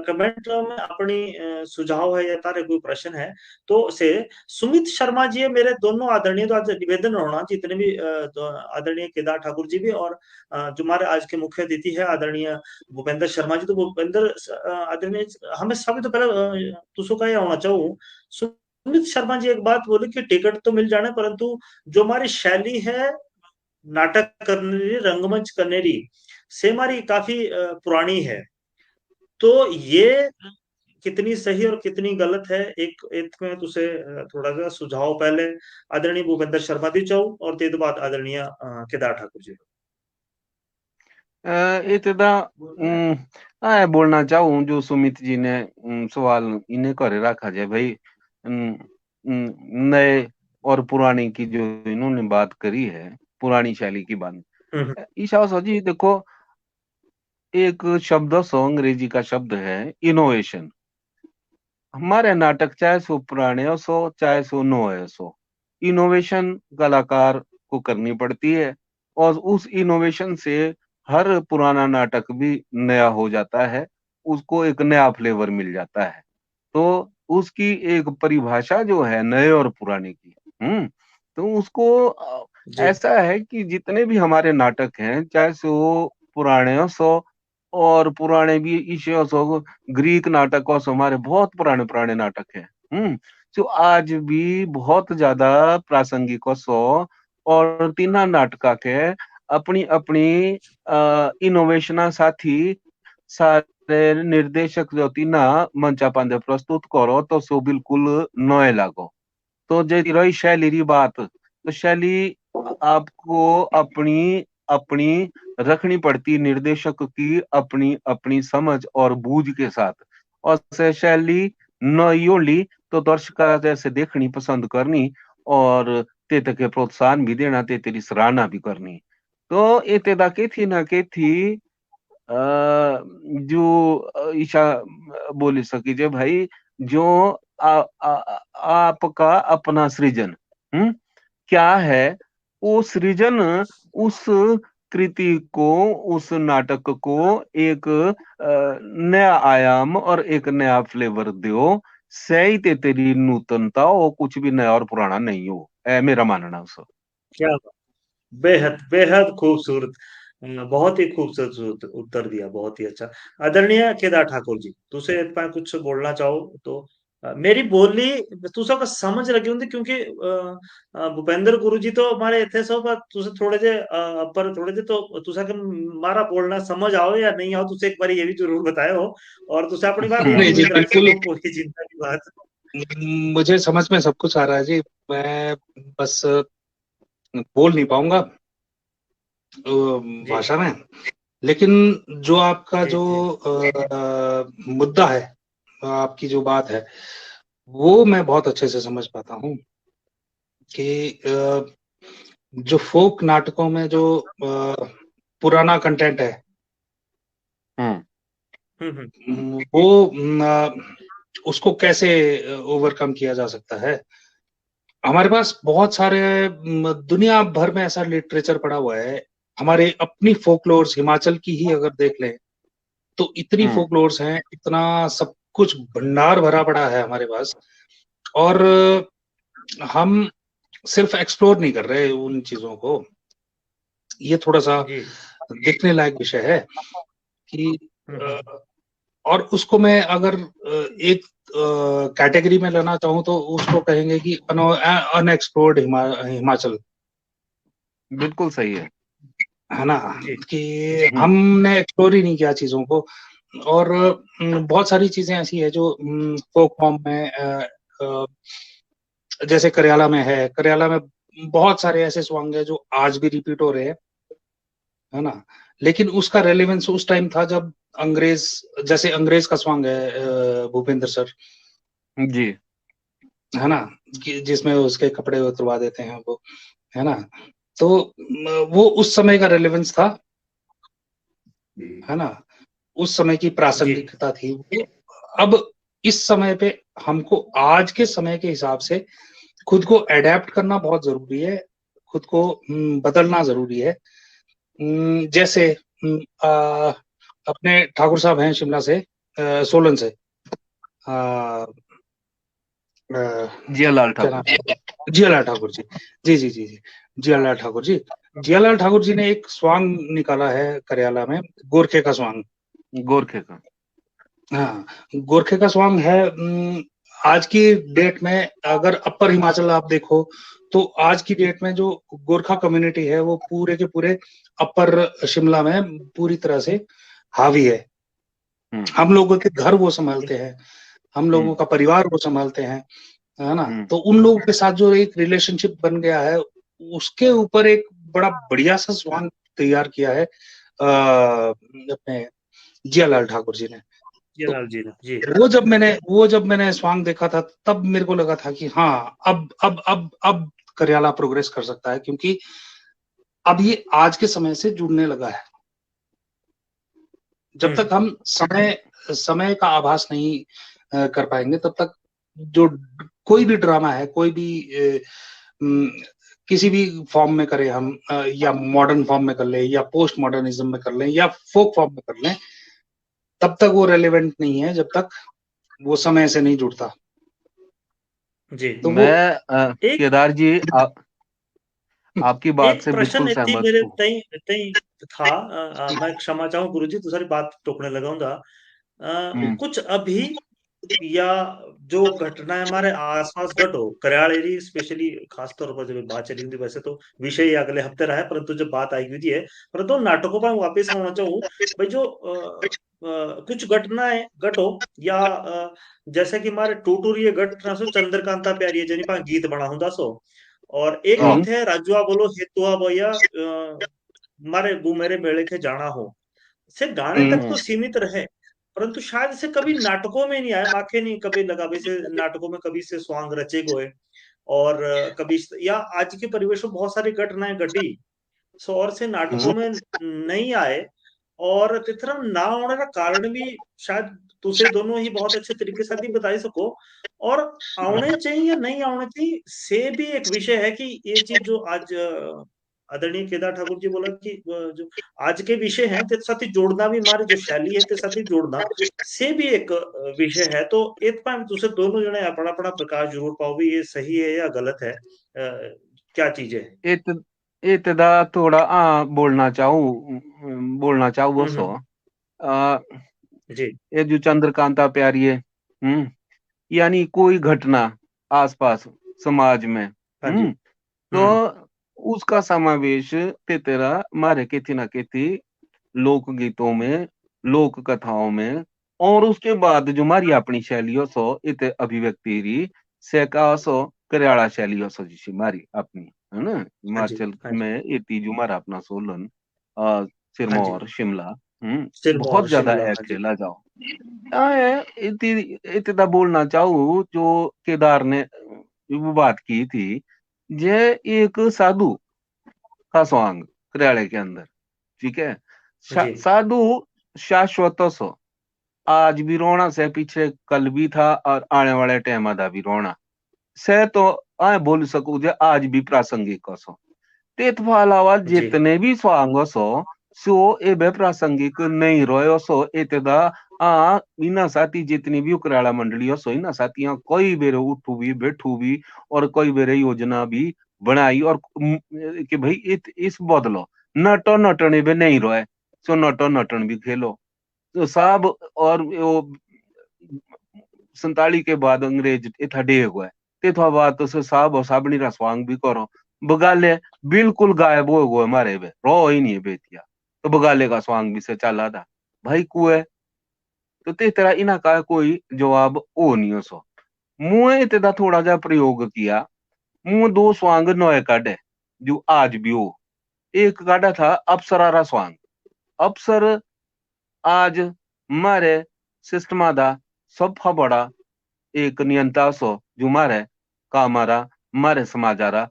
कमेंट में अपनी सुझाव है या तारे कोई प्रश्न है तो से सुमित शर्मा जी मेरे दोनों आदरणीय, तो आज निवेदन होना जितने भी तो आदरणीय केदार ठाकुर जी भी और जो हमारे आज के मुख्य अतिथि है आदरणीय भूपेंद्र शर्मा जी, तो भूपेंद्र आदरणीय हमें सभी तो पहले तुसो का होना चाहूँ सुमित शर्मा जी एक बात बोले कि टिकट तो मिल जाने परंतु जो हमारी शैली है नाटक करने रंगमंच करनेरी से हमारी काफी पुरानी है, तो ये कितनी सही और कितनी गलत है एक एक में तुसे थोड़ा सा सुझाव पहले आदरणीय भूपेंद्र शर्मा दी चाहूँ और ते बाद आदरणीय केदार ठाकुर जी। इतना बोलना चाहूँ जो सुमित जी ने सवाल इन्हें करे रखा जाए भाई, नए और पुराने की जो इन्होंने बात करी है, पुरानी शैली की बात। ईशा जी देखो, एक शब्द सो अंग्रेजी का शब्द है इनोवेशन। हमारे नाटक चाहे सो पुराने हो चाहे सो नए सो, इनोवेशन कलाकार को करनी पड़ती है और उस इनोवेशन से हर पुराना नाटक भी नया हो जाता है, उसको एक नया फ्लेवर मिल जाता है। तो उसकी एक परिभाषा जो है नए और पुराने की, तो उसको ऐसा है कि जितने भी हमारे नाटक हैं चाहे सो पुराने हो सो और पुराने भी ईशो सो ग्रीक नाटक और हमारे बहुत पुराने पुराने नाटक हैं, जो आज भी बहुत ज्यादा प्रासंगिक सो और तीना नाटका के अपनी अपनी इनोवेशना साथी सारे निर्देशक जो तीना मंचा पांदे प्रस्तुत करो तो सो बिल्कुल नए लागो। तो जे रही शैली री बात, तो शैली आपको अपनी अपनी रखनी पड़ती निर्देशक की अपनी अपनी समझ और बूझ के साथ, और से शैली नई होली तो दर्शक जैसे देखनी पसंद करनी और ते के प्रोत्साहन भी देना, ते तेरी सराहना भी करनी। तो ये तेदा के थी ना के थी जो ईशा बोली सकी जे भाई जो आपका अपना सृजन क्या है, वो सृजन उस कृति को, उस नाटक को एक नया आयाम और एक नया फ्लेवर दो, सही ते तेरी नूतनता हो, कुछ भी नया और पुराना नहीं हो, मेरा मानना है। क्या बात, बेहद बेहद खूबसूरत, बहुत ही खूबसूरत उत्तर दिया, बहुत ही अच्छा। आदरणीय केदार ठाकुर जी तुसे इतना कुछ बोलना चाहो तो मेरी बोली तुसा को समझ लगी होंगी क्योंकि भूपेंद्र गुरु जी तो हमारे थे सो पर तुसे थोड़े जे पर थोड़े जे तो तुसा के मारा बोलना समझ आओ या नहीं आओ, तुसे एक बार ये भी जरूर बताओ और तुसे अपनी बात नहीं जी, बिल्कुल पूरी चिंता की बात। मुझे समझ में सब कुछ आ रहा है जी, मैं बस बोल नहीं पाऊंगा भाषा में, लेकिन जो आपका जो मुद्दा है, आपकी जो बात है वो मैं बहुत अच्छे से समझ पाता हूँ कि जो फोक नाटकों में जो पुराना कंटेंट है वो उसको कैसे ओवरकम किया जा सकता है। हमारे पास बहुत सारे दुनिया भर में ऐसा लिटरेचर पड़ा हुआ है, हमारे अपनी फोकलोर्स हिमाचल की ही अगर देख लें तो इतनी फोकलोर्स हैं, इतना सब कुछ भंडार भरा पड़ा है हमारे पास, और हम सिर्फ एक्सप्लोर नहीं कर रहे उन चीजों को। ये थोड़ा सा देखने लायक विषय है कि और उसको मैं अगर एक कैटेगरी में लेना चाहूँ तो उसको कहेंगे कि अनएक्सप्लोर्ड हिमाचल। बिल्कुल सही है ना, कि हमने एक्सप्लोर ही नहीं किया चीजों को, और बहुत सारी चीजें ऐसी है जो फोक फॉर्म में जैसे करियाला में है, करियाला में बहुत सारे ऐसे सॉन्ग है जो आज भी रिपीट हो रहे हैं, है ना, लेकिन उसका रेलेवेंस उस टाइम था जब अंग्रेज, जैसे अंग्रेज का सॉन्ग है भूपेंद्र सर जी, है ना, जिसमें उसके कपड़े उतरवा देते हैं वो, है ना, तो वो उस समय का रेलेवेंस था, है ना, उस समय की प्रासंगिकता थी। अब इस समय पे हमको आज के समय के हिसाब से खुद को एडेप्ट करना बहुत जरूरी है, खुद को बदलना जरूरी है। जैसे अपने ठाकुर साहब हैं शिमला से, सोलन से, अ, जियालाल क्या ठाकुर। नाम है, जियालाल ठाकुर जी, जी जी जी जी, जियालाल ठाकुर जी। जियालाल ठाकुर जी ने एक स्वांग निकाला है करियाला में, गोरखे का स्वांग। गोरखे का। हाँ, गोरखे का स्वांग है। आज की डेट में अगर अपर हिमाचल आप देखो तो आज की डेट में जो गोरखा कम्युनिटी है वो पूरे के पूरे अपर शिमला में पूरी तरह से हावी है। हम लोगों के घर वो संभालते हैं, हम लोगों का परिवार वो संभालते हैं, है ना। तो उन लोगों के साथ जो एक रिलेशनशिप बन गया है, उसके ऊपर एक बड़ा बढ़िया सा स्वांग तैयार किया है अपने जियालाल ठाकुर जी ने। जियालाल जी ने, जी। वो जब मैंने स्वांग देखा था तब मेरे को लगा था कि हाँ, अब करियाला प्रोग्रेस कर सकता है, क्योंकि अब ये आज के समय से जुड़ने लगा है। जब तक हम समय का आभास नहीं कर पाएंगे तब तक जो कोई भी ड्रामा है, कोई भी किसी भी फॉर्म में करें हम, या मॉडर्न फॉर्म में कर लें या पोस्ट मॉडर्निज्म में कर लें या फोक फॉर्म में कर लें, तब तक वो रेलेवेंट नहीं है जब तक वो समय से नहीं जुड़ता। जी। तो मैं केदार जी आपकी बात एक से प्रश्न बिल्कुल इतनी सहमत मेरे हूँ। तई तई था, मैं क्षमा चाहूँ गुरुजी, दूसरी बात टोकने लगाऊंगा। कुछ अभी या जो घटनाएं हमारे आसपास घटो, करयाल एरिया स्पेशली खास तौर पर जब बात चली थी, वैसे तो विषय ही अगले हफ्ते रहा है, परंतु जब बात आई हुई है, परंतु नाटकों पर वापस आना चाहूँ भाई। जो कुछ घटनाएं घटो या जैसे कि हमारे टूटूर ये घटना सो चंद्रकांता प्यारी जनी पा गीत बना हुंदा सो, और एक हाँ। थे राजुआ बोलो हेतुआ भैया मारे गु मेरे मेले के जाना हो, से गाने तक तो सीमित रहे, परंतु शायद से कभी नाटकों में नहीं आए, माखे नहीं कभी लगा वैसे नाटकों में कभी से स्वांग रचे गए, और कभी या आज के परिवेश में बहुत सारी घटनाएं घटी सो और से नाटकों में नहीं आए, और तिथरा ना होने का कारण भी शायद तुसे दोनों ही बहुत अच्छे तरीके से भी बता ही सको, और आने चाहिए या नहीं आने चाहिए से भी एक विषय है कि ये चीज जो आज आदरणीय केदार ठाकुर जी बोला कि जो आज के विषय हैं ते साथ ही जोड़ना भी हमारी जो शैली है ते साथ ही जोड़ना से भी एक विषय है। तो एक पाम तुसे दोनों जने अपना अपना प्रकाश जरूर पाओ भी ये सही है या गलत है, क्या चीज है। इत इतदा थोड़ा बोलना चाहूँ वो सो आ, जी। ये जो चंद्रकांता प्यारी है, यानी कोई घटना आसपास समाज में, हाँ जी। तो उसका समावेश तेरा मारे किसी ना किसी लोकगीतों में, लोक कथाओं में, और उसके बाद जो हमारी अपनी शैलियों सो इत अभिव्यक्ति री से का सो करियाला शैलियों सो जिसी हमारी अपनी है ना, हाँ जी। हिमाचल हाँ जी। में इतनी जो हमारा अपना सोलन, हाँ जी। सिरमौर, शिमला, बहुत सिरमौर ज्यादा शिमला, है हाँ जी। खेला जाओ। इतना बोलना चाहूँ जो केदार ने वो बात की थी, जे एक साधु का स्वांग करियाले के अंदर, ठीक है। जी। साधु शाश्वत सो आज भी रोना से पीछे कल भी था और आने वाले टाइम आधा भी रोना से, तो आए बोल सकूं जे आज भी प्रासंगिक सो। तेत अलावा जी। जितने भी स्वांग सो एबे प्रासंगिक नहीं रोयो सो एतदा इना साथी जितनी भी उकराला मंडली सो इना साथियां कोई बेरे उठू भी बैठू भी और कोई बेरे योजना भी बनाई, और कि भाई इस बदलो नटो नटने बे नहीं रोए सो नटो नटन भी खेलो तो साहब। और वो 47 के बाद अंग्रेज इथा डेग हुआ तेथवा बात तो साहब और साबनी रा स्वांग भी करो बगाले बिल्कुल गायब हो गए हमारे बे रो ही नहीं बेतिया, तो बगाले का स्वांग भी से चला था भाई कुए, तो ते तेरा इना का कोई जवाब ओ नहीं हो सो। मुए तेरा थोड़ा जा प्रयोग किया, मुंह दो स्वांग नोए काटे जो आज भी हो। एक काटा था अप्सरा रा स्वांग। अप्सर आज हमारे सिस्टमा दा सबसे बड़ा एक नियंता सो जो मारे का हमारे समाजारा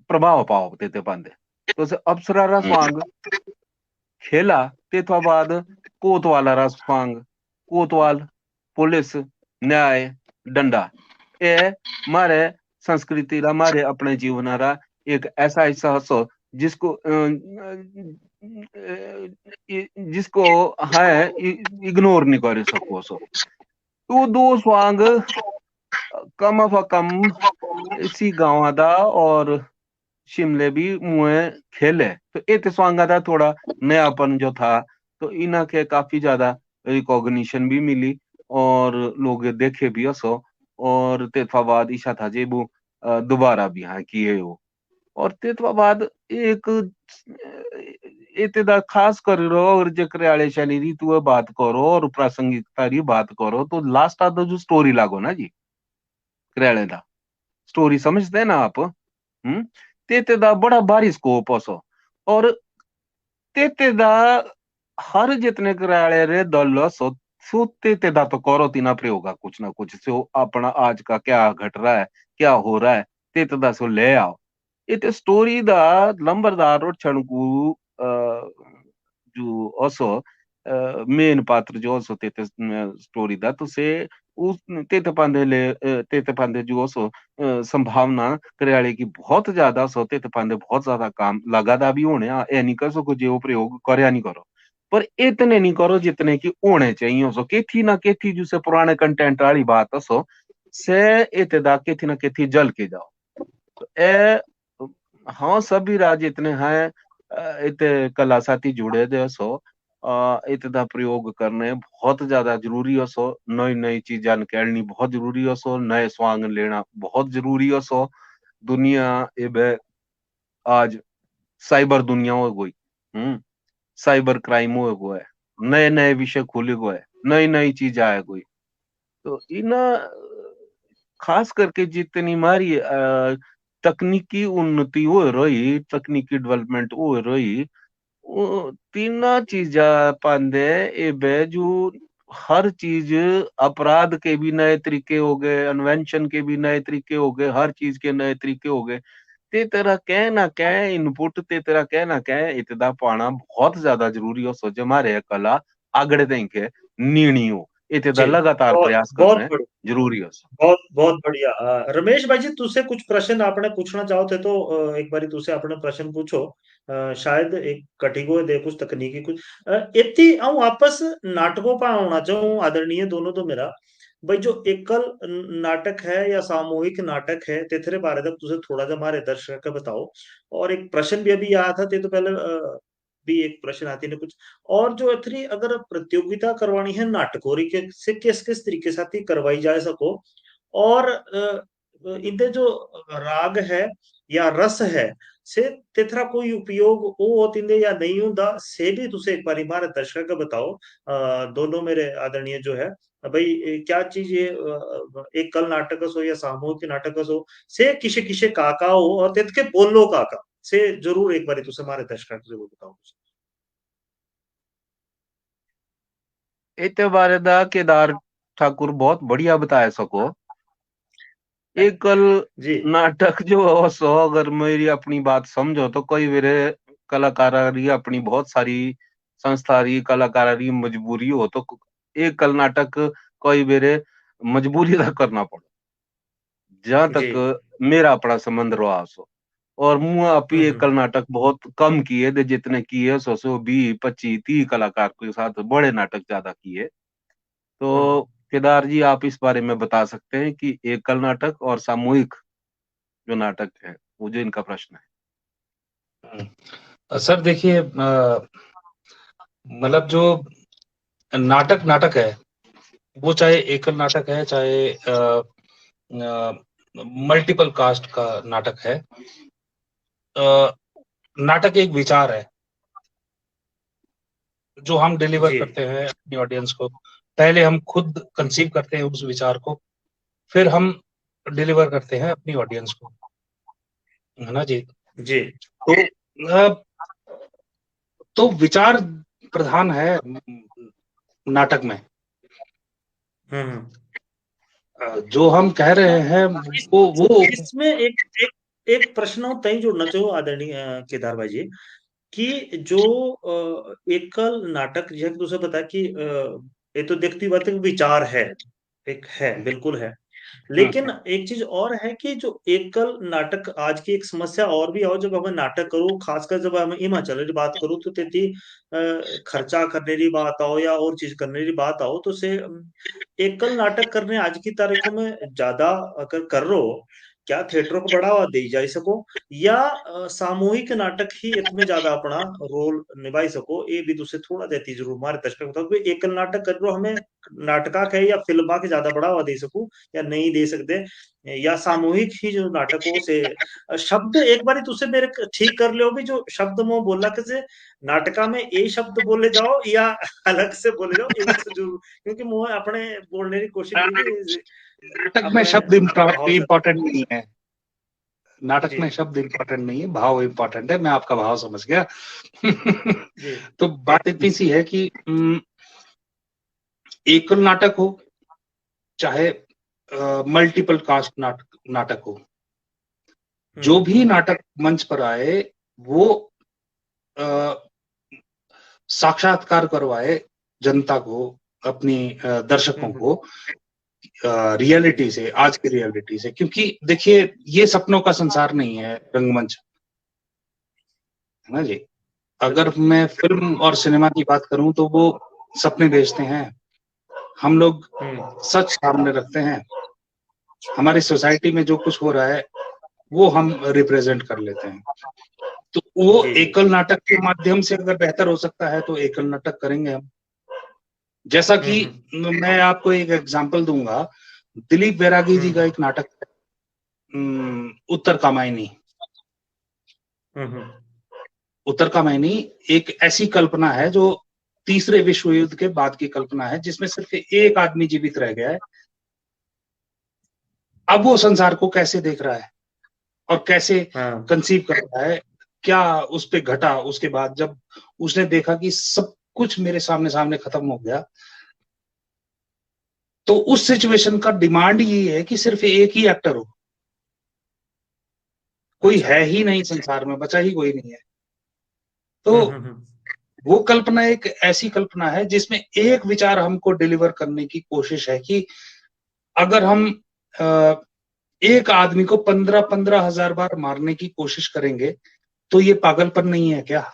प्रभाव पाव देते पांदे, तो से अप्सरा रा स्वांग खेला तेथवा बाद कोतवाला रा स्वांग, कोतवाल पुलिस न्याय डंडा ए मारे संस्कृति रा मारे अपने जीवन रा एक ऐसा हिस्सा सो जिसको जिसको है इग्नोर नहीं कर सको सो तू दो स्वांग कम फ कम इसी गांव दा और शिमले भी मुए खेले तो इत स्वांगा दा थोड़ा नयापन जो था तो इना के काफी ज्यादा रिकॉग्निशन भी मिली और लोग देखे भी असो और तेथवा बाद इशा था जेबू दोबारा भी हाँ किए हो और तेथवा बाद एक इतदा खास कर रो और जे क्रियाले शैली री तू बात करो और प्रासंगिकता री बात करो तो लास्ट आधा जो स्टोरी लागो ना जी क्रियाले दा स्टोरी समझते हैं ना आप तेते दा बड़ा भारी स्कोप असो और तेते दा हर जितने क्रियाले रे दल सो सो तेते दा तो करो तीना प्रयोग कुछ ना कुछ सो अपना आज का क्या घट रहा है क्या हो रहा है तेते दा सो ले आओ इते स्टोरी दा लंबरदार और छणकू जो असो मेन पात्र जो असो तेते स्टोरी दा तो से उस तेते पांदे ले तेते पांदे जो असो संभावना क्रियाले की बहुत ज्यादा सो तेते पांदे बहुत ज्यादा काम लगादा भी होने ए नहीं कर सको जो प्रयोग करया नहीं करो पर इतने नहीं करो जितने की होने चाहिए सो केथी ना केथी जिसे पुराने कंटेंट वाली बात असो से इते दा केथी ना केथी जल के जाओ तो ए हाँ सभी राज्य इतने हैं इतने कला साथी जुड़े दे सो इत दा प्रयोग करने बहुत ज्यादा जरूरी हो सो नई नई चीजा निकालनी बहुत जरूरी हो सो नए स्वांग लेना बहुत जरूरी हो सो दुनिया एबे आज साइबर दुनिया हो गई साइबर क्राइम हो गया है नए नए विषय खुले गए नई नई चीज आए गई तो इन खास करके जितनी मारी तकनीकी उन्नति हो रही तकनीकी डेवलपमेंट हो रही तीना चीजा पांदे एबे जो हर चीज अपराध के भी नए तरीके हो गए इन्वेंशन के भी नए तरीके हो गए हर चीज के नए तरीके हो गए ते तेरा कह ना कह इनपुट ते तेरा कह ना कह इतदा पाना बहुत ज्यादा जरूरी हो सोचे हमारे कला आगड़े देंगे नीणी हो इतदा जी लगातार बहुत प्रयास बहुत करने बढ़िया जरूरी हो बहुत बहुत बढ़िया रमेश भाई जी तुझसे कुछ प्रश्न आपने पूछना चाहो थे तो एक बारी तुझसे आपने प्रश्न पूछो शायद एक कटिगो दे कुछ तकनीकी कुछ इतनी आऊं आपस नाटकों पर होना चाहूँ आदरणीय दोनों तो मेरा भाई जो एकल नाटक है या सामूहिक नाटक है तेथरे बारे में तुझे थोड़ा सा हमारे दर्शक का बताओ और एक प्रश्न भी अभी आया था ते तो पहले भी एक प्रश्न आती ने कुछ और जो इतनी अगर प्रतियोगिता करवानी है नाटकों री के से किस किस तरीके से ही करवाई जा सको और इनके जो राग है या रस है से तेथरा कोई उपयोग वो होतिंदे या नहीं होता से भी तुसे एक बार हमारे दर्शक का बताओ दोनों मेरे आदरणीय जो है भाई क्या चीज ये एक कल नाटक हो या सामूहिक नाटक हो से किसे किसे काका हो और तेत के बोलो काका से जरूर एक बार तुसे हमारे दर्शक से वो बताओ इते बारे दा केदार ठाकुर बहुत बढ़िया बताया सको एकल जी नाटक जो हो सो अगर मेरी अपनी बात समझो तो कोई मेरे कलाकारी अपनी बहुत सारी संस्था रही कलाकारी मजबूरी हो तो एकल नाटक कोई मेरे मजबूरी का करना पड़ो जहां जी तक मेरा अपना संबंध रहा सो और मुंह अपी एकल नाटक बहुत कम किए दे जितने किए 100 120 25 30 कलाकार के साथ बड़े नाटक ज्यादा किए तो केदार जी आप इस बारे में बता सकते हैं कि एकल नाटक और सामूहिक जो नाटक है वो जो इनका प्रश्न है सर देखिए मतलब जो नाटक नाटक है वो चाहे एकल नाटक है चाहे मल्टीपल कास्ट का नाटक है नाटक एक विचार है जो हम डिलीवर करते हैं अपनी ऑडियंस को पहले हम खुद कंसीव करते हैं उस विचार को फिर हम डिलीवर करते हैं अपनी ऑडियंस को है ना जी जी तो विचार प्रधान है नाटक में जो हम कह रहे हैं वो इसमें एक प्रश्न होता ही जुड़ना चाहिए आदरणीय केदार भाई जी कि जो एकल नाटक जैसे तुझे पता कि ये तो व्यक्तिगत विचार है एक है बिल्कुल है लेकिन एक चीज और है कि जो एकल नाटक आज की एक समस्या और भी आओ, जब हमें नाटक करो, खासकर जब हमें हिमाचल की बात करूँ तो तेती खर्चा करने की बात आओ या और चीज करने की बात आओ तो से एकल नाटक करने आज की तारीखों में ज्यादा अगर कर रो, क्या थिएटरों को बढ़ावा दे जाई सको या सामूहिक नाटक ही इसमें ज्यादा अपना रोल निभाई सको, ये भी दूसरे थोड़ा देती जरूर मारे दर्शक बताओ कि एकल नाटक कर रो हमें नाटका के या फिल्मा के ज्यादा बढ़ावा दे सकूं या नहीं दे सकते, या सामूहिक ही जो नाटकों से शब्द एक बार तुझसे मेरे ठीक कर लो भी, जो शब्द मुंह बोला के नाटका में ये शब्द बोले जाओ या अलग से बोले जाओ, ये मुझसे जरूर, क्योंकि मुंह अपने बोलने की कोशिश की नाटक में शब्द इम्पोर्टेंट नहीं है, नाटक में शब्द इम्पोर्टेंट नहीं है, भाव इम्पोर्टेंट है। मैं आपका भाव समझ गया। तो बात इतनी सी है कि एकल नाटक हो चाहे मल्टीपल कास्ट नाटक हो, जो भी नाटक मंच पर आए वो साक्षात्कार करवाए जनता को, अपनी दर्शकों को रियलिटी से, आज की रियलिटी से। क्योंकि देखिए ये सपनों का संसार नहीं है रंगमंच, है ना जी। अगर मैं फिल्म और सिनेमा की बात करूं तो वो सपने बेचते हैं, हम लोग सच सामने रखते हैं, हमारी सोसाइटी में जो कुछ हो रहा है वो हम रिप्रेजेंट कर लेते हैं। तो वो एकल नाटक के माध्यम से अगर बेहतर हो सकता है तो एकल नाटक करेंगे हम। जैसा कि मैं आपको एक एग्जांपल दूंगा, दिलीप बैरागी जी का एक नाटक उत्तर कामायनी। उत्तर कामायनी एक ऐसी कल्पना है जो तीसरे विश्व युद्ध के बाद की कल्पना है, जिसमें सिर्फ एक आदमी जीवित रह गया है। अब वो संसार को कैसे देख रहा है और कैसे कंसीव कर रहा है, क्या उस पे घटा उसके बाद जब उसने देखा कि सब कुछ मेरे सामने सामने खत्म हो गया। तो उस सिचुएशन का डिमांड ये है कि सिर्फ एक ही एक्टर हो, कोई है ही नहीं संसार में, बचा ही कोई नहीं है। तो वो कल्पना एक ऐसी कल्पना है जिसमें एक विचार हमको डिलीवर करने की कोशिश है कि अगर हम एक आदमी को 15-15 हजार बार मारने की कोशिश करेंगे तो ये पागलपन नहीं है क्या?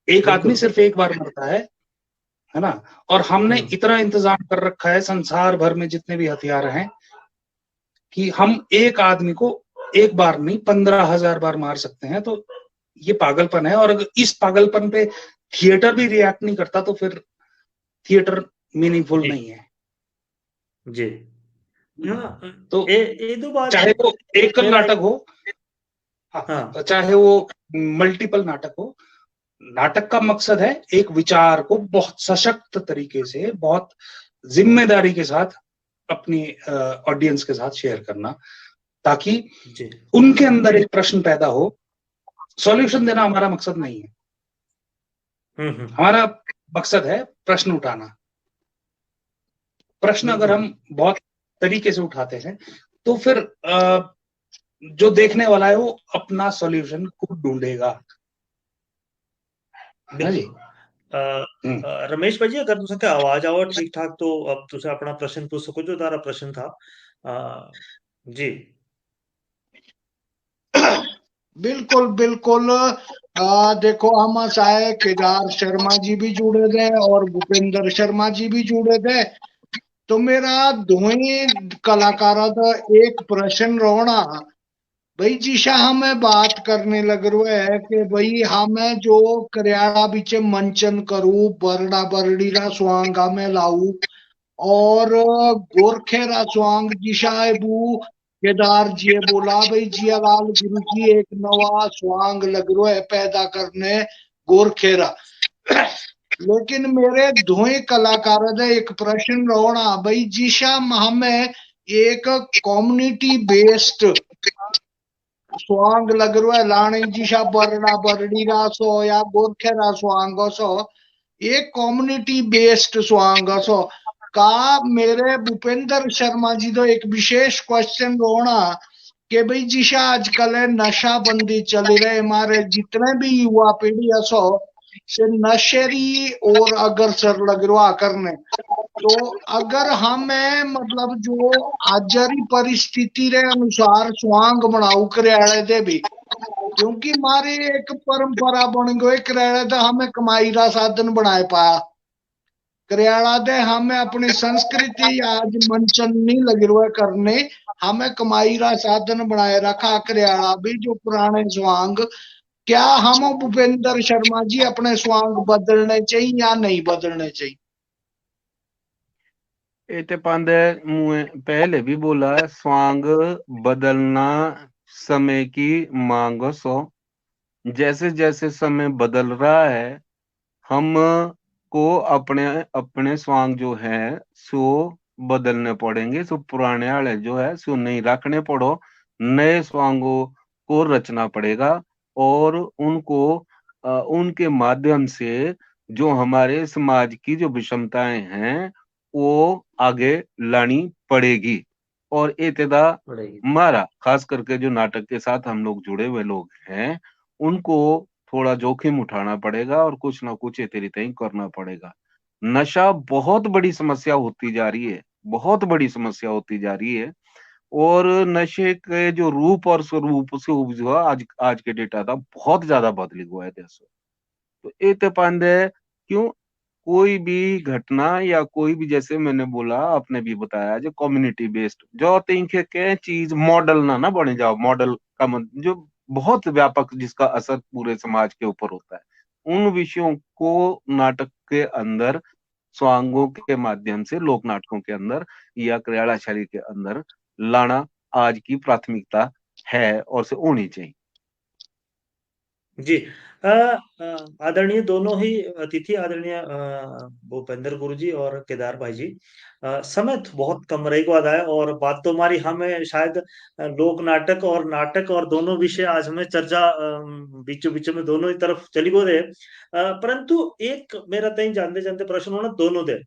एक आदमी सिर्फ एक बार मरता है ना। और हमने इतना इंतजाम कर रखा है संसार भर में जितने भी हथियार हैं कि हम एक आदमी को एक बार नहीं 15,000 बार मार सकते हैं। तो ये पागलपन है, और अगर इस पागलपन पे थिएटर भी रिएक्ट नहीं करता तो फिर थिएटर मीनिंगफुल नहीं है जी। तो दो बात, चाहे वो एकल नाटक हो, चाहे वो मल्टीपल नाटक हो, नाटक का मकसद है एक विचार को बहुत सशक्त तरीके से, बहुत जिम्मेदारी के साथ अपनी ऑडियंस के साथ शेयर करना, ताकि उनके अंदर एक प्रश्न पैदा हो। सॉल्यूशन देना हमारा मकसद नहीं है, हमारा मकसद है प्रश्न उठाना। प्रश्न अगर हम बहुत तरीके से उठाते हैं तो फिर जो देखने वाला है वो अपना सॉल्यूशन खुद ढूंढेगा। जी रमेश भाई, अगर तुझे आवाज आओ ठीक ठाक तो अब तुझे अपना प्रश्न पूछ सको, जो तारा प्रश्न था। जी बिल्कुल बिल्कुल। देखो हम चाहे केदार शर्मा जी भी जुड़े थे और भूपेंद्र शर्मा जी भी जुड़े थे, तो मेरा दोनों कलाकारों का एक प्रश्न रोना भाई, जिसा हमें बात करने लग रहे है कि भाई हमें जो करियाड़ा बीच मंचन करूं, बरड़ा बरड़ी रा स्वांग में लाऊ और गोरखे रा स्वांग जिसा है वो केदार जी बोला भाई जियालाल गुरु जी एक नवा स्वांग लग रहा है पैदा करने गोरखेरा। लेकिन मेरे दोनों कलाकारों का एक प्रश्न रोना भाई, जिसा हमें एक कम्युनिटी बेस्ड स्वांग लग रहा है लाने जिसा बरड़ा बरड़ी रा सो या गोरखेरा स्वांग सो, एक कम्युनिटी बेस्ड स्वांग सो का मेरे भूपेंद्र शर्मा जी तो एक विशेष क्वेश्चन होना कि भाई जिसा आजकल नशाबंदी चली रहे, हमारे जितने भी युवा पीढ़ी सो से नशेरी और अग्रसर लग रहा करने, तो अगर हमें मतलब जो आजारी परिस्थिति रे अनुसार स्वांग बनाऊ करियाले दे भी, क्योंकि हमारी एक परंपरा बन गई करियाले दे हमें कमाई का साधन बनाए पाया। करियाला दे हमें अपनी संस्कृति आज मंचन नहीं लग रहा है करने, हमें कमाई का साधन बनाए रखा करियाला भी जो पुराने स्वांग। क्या हम भूपेंद्र शर्मा जी अपने स्वांग बदलने चाहिए या नहीं बदलने चाहिए? एते पांदे मुए पहले भी बोला है, स्वांग बदलना समय की मांग सो। जैसे जैसे समय बदल रहा है, हम को अपने अपने स्वांग जो है सो बदलने पड़ेंगे। सो पुराने वाले जो है सो नहीं रखने पड़ो, नए स्वांगों को रचना पड़ेगा। और उनको उनके माध्यम से जो हमारे समाज की जो विषमताएं हैं वो आगे लानी पड़ेगी। और एतेदा पड़ेगी। हमारा खास करके जो नाटक के साथ हम लोग जुड़े हुए लोग हैं, उनको थोड़ा जोखिम उठाना पड़ेगा और कुछ ना कुछ तरीके ही करना पड़ेगा। नशा बहुत बड़ी समस्या होती जा रही है, बहुत बड़ी समस्या होती जा रही है। और नशे के जो रूप और स्वरूप से जो है आज आज के डेटा था बहुत ज्यादा बदली हुआ है देश। तो एक पांदे क्यों कोई भी घटना या कोई भी, जैसे मैंने बोला आपने भी बताया, जो कम्युनिटी बेस्ड जो तिनके के चीज मॉडल ना बने जाओ। मॉडल का जो बहुत व्यापक जिसका असर पूरे समाज के ऊपर होता है, उन विषयों को नाटक के अंदर स्वांगों के माध्यम से लोक नाटकों के अंदर या करियाला शैली के अंदर लाना आज की प्राथमिकता है और से होनी चाहिए। जी। आदरणीय दोनों ही अतिथि, आदरणीय भूपेंद्र गुरु जी और केदार भाई जी, समय तो बहुत कम रही को आधा है और बात तो हमारी हमें शायद लोक नाटक और दोनों विषय आज हमें चर्चा बीचों बीचों में दोनों ही तरफ चली गो रहे। परंतु एक मेरा तई जानते जानते प्रश्न होना दोनों दे।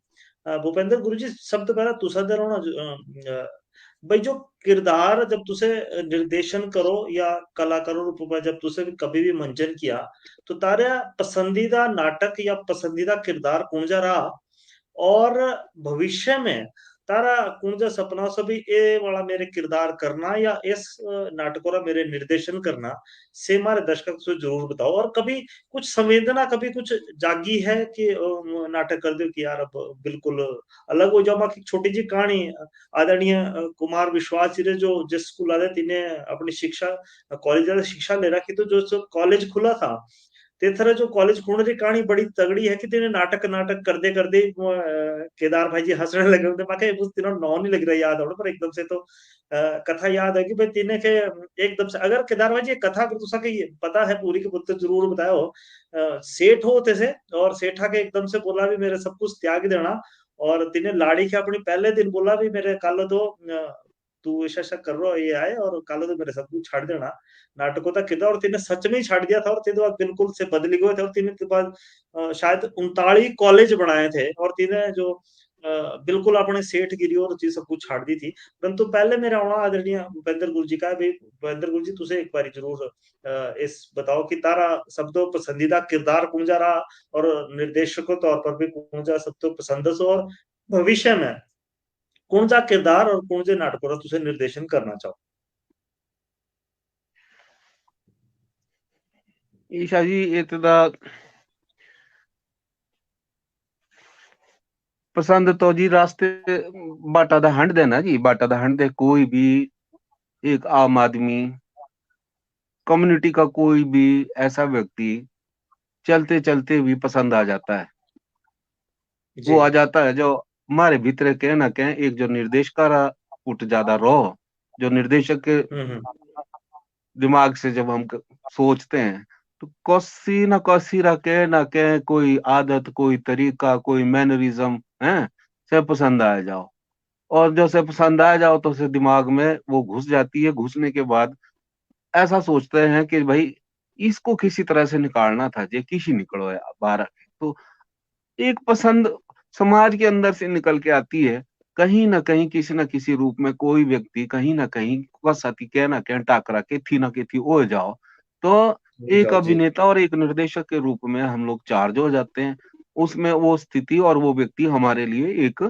भूपेंद्र गुरु जी सब तो पहला तुसा दे रहो ना, भाई जो किरदार जब तुसे निर्देशन करो या कलाकारों रूप में जब तुसे भी कभी भी मंचन किया, तो तारा पसंदीदा नाटक या पसंदीदा किरदार कौन जा रहा? और भविष्य में तारा कौन जा सपना से भी ए वाला मेरे किरदार करना या इस नाटकों रा मेरे निर्देशन करना से हमारे दर्शक से जरूर बताओ। और कभी कुछ संवेदना कभी कुछ जागी है कि नाटक कर दो कि यार अब बिल्कुल अलग हो जाओ। बाकी छोटी जी कहानी, आदरणीय कुमार विश्वास जी ने जो जिस स्कूल वाले तिने अपनी शिक्षा कॉलेज वाले शिक्षा ले रखी, तो जो कॉलेज खुला था तेथरा जो कॉलेज खुलने की कहानी बड़ी तगड़ी है कि तेने नाटक नाटक कर दे केदार भाई जी हंसने लगे थे। मैं उस दिनों नौ नहीं लग रहा याद हो, पर एकदम से तो कथा याद है कि भाई तीने के एकदम से अगर केदार भाई जी कथा अगर तुसा के पता है पूरी के पुत्र जरूर बताओ। सेठ हो थे और सेठा के एकदम से बोला भी मेरे सब कुछ त्याग देना, और तिने लाड़ी के अपनी पहले दिन बोला भी मेरे कल तो तू ऐसा ऐसा कर रहा ये आए और कल तो मेरे सब कुछ छाड़ देना। नाटकों तक किया और तिने सच में ही छाड़ दिया था और तिने बाद बिल्कुल से बदली गए थे और तिने के बाद शायद 39 कॉलेज बनाए थे और तिने जो बिल्कुल अपने सेठ गिरी और चीज सब कुछ छाड़ दी थी। परंतु पहले मेरा आना आदरणीय भूपेंद्र गुरु जी का है। भाई भूपेंद्र गुरु जी तुसे एक बार जरूर इस बताओ कि तारा सब तो पसंदीदा किरदार कौन जा रहा और निर्देशक के तौर पर भी कौन जा सब तो पसंद है, और भविष्य में कौन सा किरदार और कौन से नाटकों का तुसे निर्देशन करना चाहो? ईशा जी इतना पसंद तो जी रास्ते बाटा दा हंड देना जी, बाटा दा हंड दे कोई भी एक आम आदमी कम्युनिटी का कोई भी ऐसा व्यक्ति चलते चलते भी पसंद आ जाता है। जी। वो आ जाता है जो हमारे भीतर कह ना कह एक जो निर्देशक उठ ज्यादा रो, जो निर्देशक के हम्म। दिमाग से जब हम सोचते हैं तो कसी ना कसी रखे ना के कोई आदत, कोई तरीका, कोई मैनरिज्म है से पसंद आ जाओ। और जो से पसंद आ जाओ तो उसे दिमाग में वो घुस जाती है। घुसने के बाद ऐसा सोचते हैं कि भाई इसको किसी तरह से निकालना था, जे किसी निकलो है बाहर। तो एक पसंद समाज के अंदर से निकल के आती है, कहीं ना कहीं किसी ना किसी रूप में कोई व्यक्ति कहीं ना कहीं साथी कह ना कह टाकरा के थी ना के थी हो जाओ। तो एक जाओ जी। अभिनेता और एक निर्देशक के रूप में हम लोग चार्ज हो जाते हैं। उसमें वो स्थिति और वो व्यक्ति हमारे लिए एक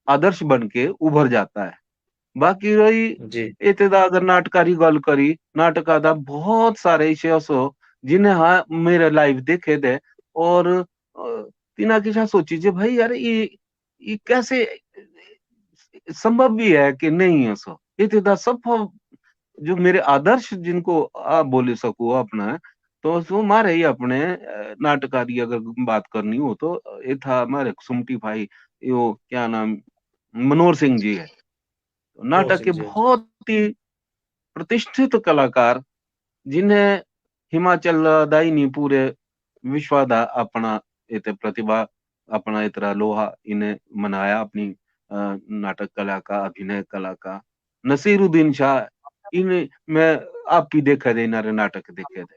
आदर्श बन के उभर जाता है। बाकी रही जी इत्ते दा अगर नाटका री गल करी, नाटका दा बहुत सारे इशे सो जिन्हें हाँ मेरे लाइव देखे दे और तिना किसा सोची जे भाई यार ये कैसे संभव भी है कि नहीं है सो इत्ते दा सब जो मेरे आदर्श जिनको आप बोले सको अपना तो सो मारे ही अपने नाटकारी अगर बात करनी हो तो ये था हमारे सुमटी भाई यो क्या नाम मनोहर सिंह जी है। मनोहर नाटक के सिंह जी जी बहुत ही प्रतिष्ठित कलाकार जिन्हें हिमाचल दा ही नहीं पूरे विश्व दा अपना इते प्रतिभा अपना इतरा लोहा इन्हें मनाया अपनी नाटक कला का अभिनय कला का नसीरुद्दीन शाह इन मैं आप भी देखा दे इनारे नाटक देखे दे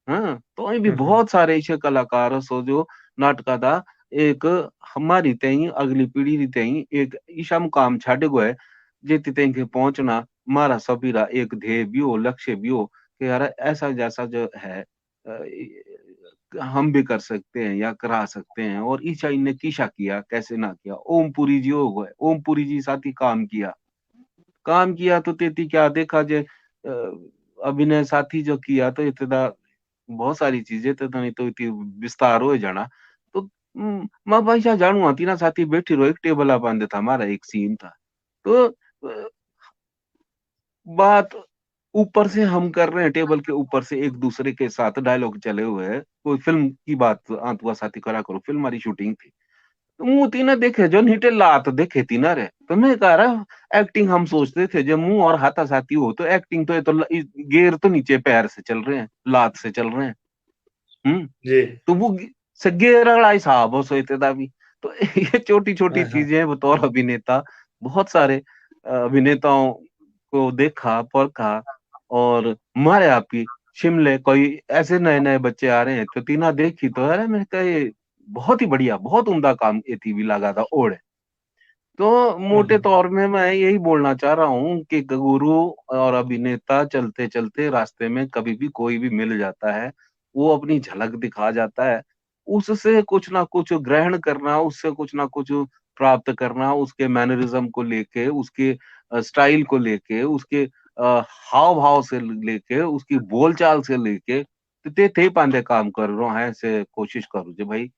हाँ तो ये भी हम्म बहुत सारे ऐसे कलाकार सो जो नाटका दा एक हमारी तई अगली पीढ़ी री तई एक ईशा मुकाम छाड़े गो है जेती तई के पहुंचना मारा सबीरा एक ध्येय भी हो लक्ष्य भी हो कि यार ऐसा जैसा जो है हम भी कर सकते हैं या करा सकते हैं और ईशा इनने किशा किया कैसे ना किया ओमपुरी जी हो गए ओमपुरी जी साथ ही काम किया तो तेती क्या देखा जे अभिनय साथी जो किया तो इतना बहुत सारी चीजें तो नहीं तो इतनी विस्तार हो जाना तो मैं भाई जानू आती ना साथी बैठी रहो एक टेबल आ बांधे था हमारा एक सीन था तो बात ऊपर से हम कर रहे हैं टेबल के ऊपर से एक दूसरे के साथ डायलॉग चले हुए हैं कोई फिल्म की बात आंतुआ साथी करा करो फिल्म हमारी शूटिंग थी तो मुंह तीन देखे जो नीटे लात देखे थी ना रे तो मैं कह रहा एक्टिंग हम सोचते थे जब मुंह और हाथा साथी हो तो एक्टिंग तो ये तो गेर तो नीचे पैर से चल रहे हैं लात से चल रहे हैं जी तो वो सगे रगड़ा हिसाब हो सोते था भी तो ये छोटी छोटी हाँ हाँ चीजें बतौर अभिनेता बहुत सारे अभिनेताओं को देखा परखा और मारे आप ही शिमले कोई ऐसे नए नए बच्चे आ रहे हैं तो तीना देखी तो अरे मैंने कहा ये बहुत ही बढ़िया बहुत उम्दा काम ये टीवी लगा था ओढ़ तो मोटे हम्म तौर में मैं यही बोलना चाह रहा हूँ कि गुरु और अभिनेता चलते चलते रास्ते में कभी भी कोई भी मिल जाता है वो अपनी झलक दिखा जाता है उससे कुछ ना कुछ ग्रहण करना उससे कुछ ना कुछ प्राप्त करना उसके मैनरिज्म को लेके उसके स्टाइल को लेके उसके हाव भाव से लेके उसकी बोलचाल से लेके तो ते पांदे काम कर रहा है ऐसे कोशिश करूँ जो भाई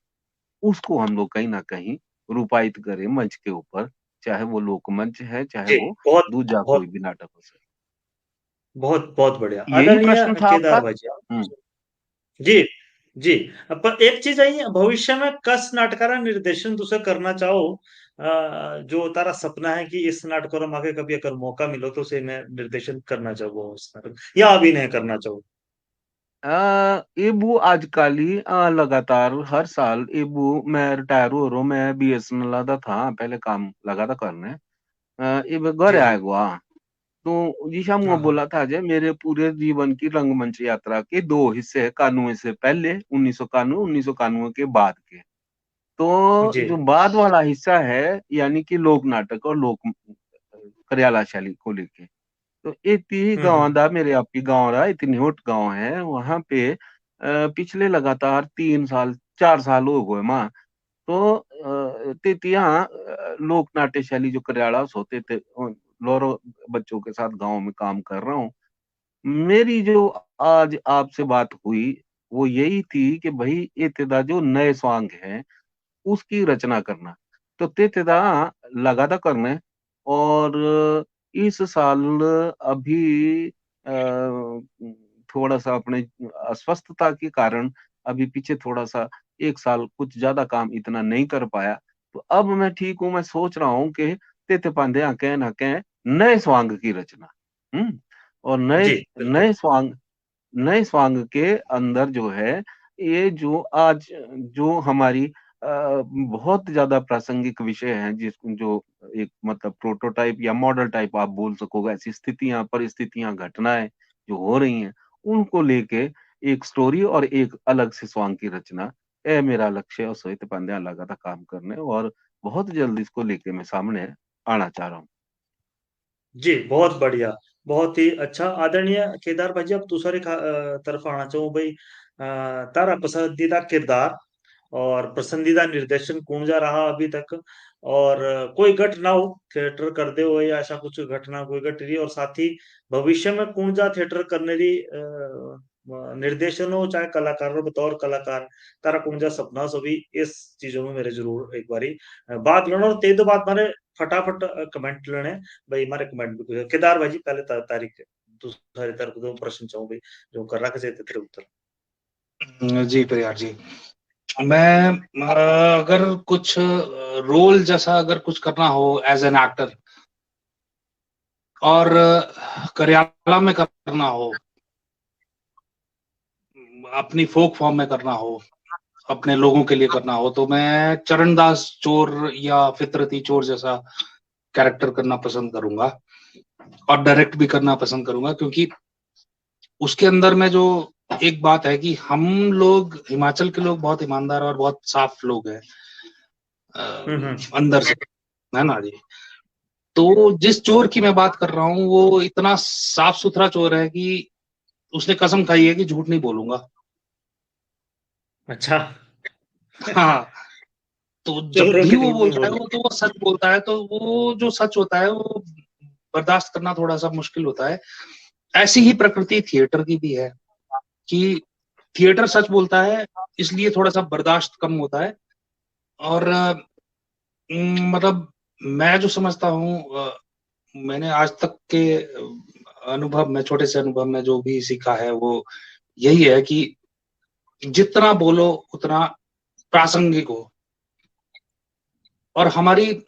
उसको हम लोग कहीं ना कहीं रूपायित करें मंच के ऊपर चाहे वो लोकमंच है चाहे जी वो बहुत दूजा बहुत कोई भी नाटक हो सके बहुत बहुत बढ़िया यही आदरणीय प्रश्न था आपका केदार भाई जी जी जी पर एक चीज आई भविष्य में कस नाटकारा निर्देशन तुसे करना चाहो जो तारा सपना है कि इस नाटकों में आगे कभी अगर मौका मिलो तो उसे मैं निर्देशन करना चाहूँ इस नाटक या अभिनय करना चाहूँ एबू आजकाली लगातार हर साल एबू मैं रिटायर हो रहा हूँ मैं बीएसएनएल दा था पहले काम लगा था करने एबे घर जी जी आएगा तो जिशा मुआ हाँ हाँ बोला था जे मेरे पूरे जीवन की रंगमंच यात्रा के दो हिस्से हैं कानून से पहले 1991 के बाद के तो जी जो बाद वाला हिस्सा है यानी कि लोक नाटक और लोक करियाला शैली को लेके तो इति गांव हम्म दा मेरे आपकी गांव रहा इतनी होट गांव है वहां पे पिछले लगातार 3 साल 4 साल हो गए माँ तो तेतिया लोक नाट्य शैली जो करियाला होते थे लोरो बच्चों के साथ गांव में काम कर रहा हूँ मेरी जो आज आपसे बात हुई वो यही थी कि भाई इतदा जो नए सॉन्ग हैं उसकी रचना करना तो तेतदा लगा था करने और इस साल अभी थोड़ा सा अपने अस्वस्थता के कारण अभी पीछे थोड़ा सा एक साल कुछ ज्यादा काम इतना नहीं कर पाया तो अब मैं ठीक हूँ मैं सोच रहा हूँ कि तेते पांदे कह ना कह नए स्वांग की रचना और नए जी बिल्कुल नए स्वांग नए स्वांग के अंदर जो है ये जो आज जो हमारी बहुत ज्यादा प्रासंगिक विषय हैं जिस जो एक मतलब प्रोटोटाइप या मॉडल टाइप आप बोल सकोगे ऐसी स्थितियां परिस्थितियां घटनाएं जो हो रही हैं उनको लेके एक स्टोरी और एक अलग से सॉन्ग की रचना ये मेरा लक्ष्य है और सोहित पांड्या लगा था काम करने और बहुत जल्द इसको लेके मैं सामने आना चाह रहा हूँ जी बहुत बढ़िया बहुत ही अच्छा आदरणीय केदार भाई जी अब दूसरे तरफ आना चाहूँ भाई तारा पसंदीदा किरदार और पसंदीदा निर्देशन कुंजा रहा अभी तक। और कोई घटना हो थिएटर कर दे हो या ऐसा कुछ घटना कोई घट रही और साथ ही भविष्य में कुंजा थिएटर करने री निर्देशन हो चाहे कलाकार हो बतौर कलाकार तारा कुंजा सपना सभी इस चीजों में मेरे जरूर एक बारी बात लेना और ते दो बात मारे फटाफट कमेंट लेने भाई मारे कमेंट भी केदार भाई जी पहले तारीख दूसरी तरफ दो प्रश्न चाहूँ भाई जो कर रखा से तेरे उत्तर। जी परियार जी, मैं अगर कुछ रोल जैसा अगर कुछ करना हो एज एन एक्टर और करियाला में करना हो, अपनी फोक फॉर्म में करना हो, अपने लोगों के लिए करना हो, तो मैं चरणदास चोर या फितरती चोर जैसा कैरेक्टर करना पसंद करूंगा और डायरेक्ट भी करना पसंद करूंगा, क्योंकि उसके अंदर में जो एक बात है कि हम लोग हिमाचल के लोग बहुत ईमानदार और बहुत साफ लोग हैं अंदर से, है ना जी। तो जिस चोर की मैं बात कर रहा हूँ वो इतना साफ सुथरा चोर है कि उसने कसम खाई है कि झूठ नहीं बोलूंगा। अच्छा। हाँ, तो जब भी वो बोलता है तो वो सच बोलता है, तो वो जो सच होता है वो बर्दाश्त करना थोड़ा सा मुश्किल होता है। ऐसी ही प्रकृति थिएटर की भी है कि थिएटर सच बोलता है इसलिए थोड़ा सा बर्दाश्त कम होता है। और मतलब मैं जो समझता हूँ, मैंने आज तक के अनुभव में, छोटे से अनुभव में जो भी सीखा है वो यही है कि जितना बोलो उतना प्रासंगिक हो। और हमारी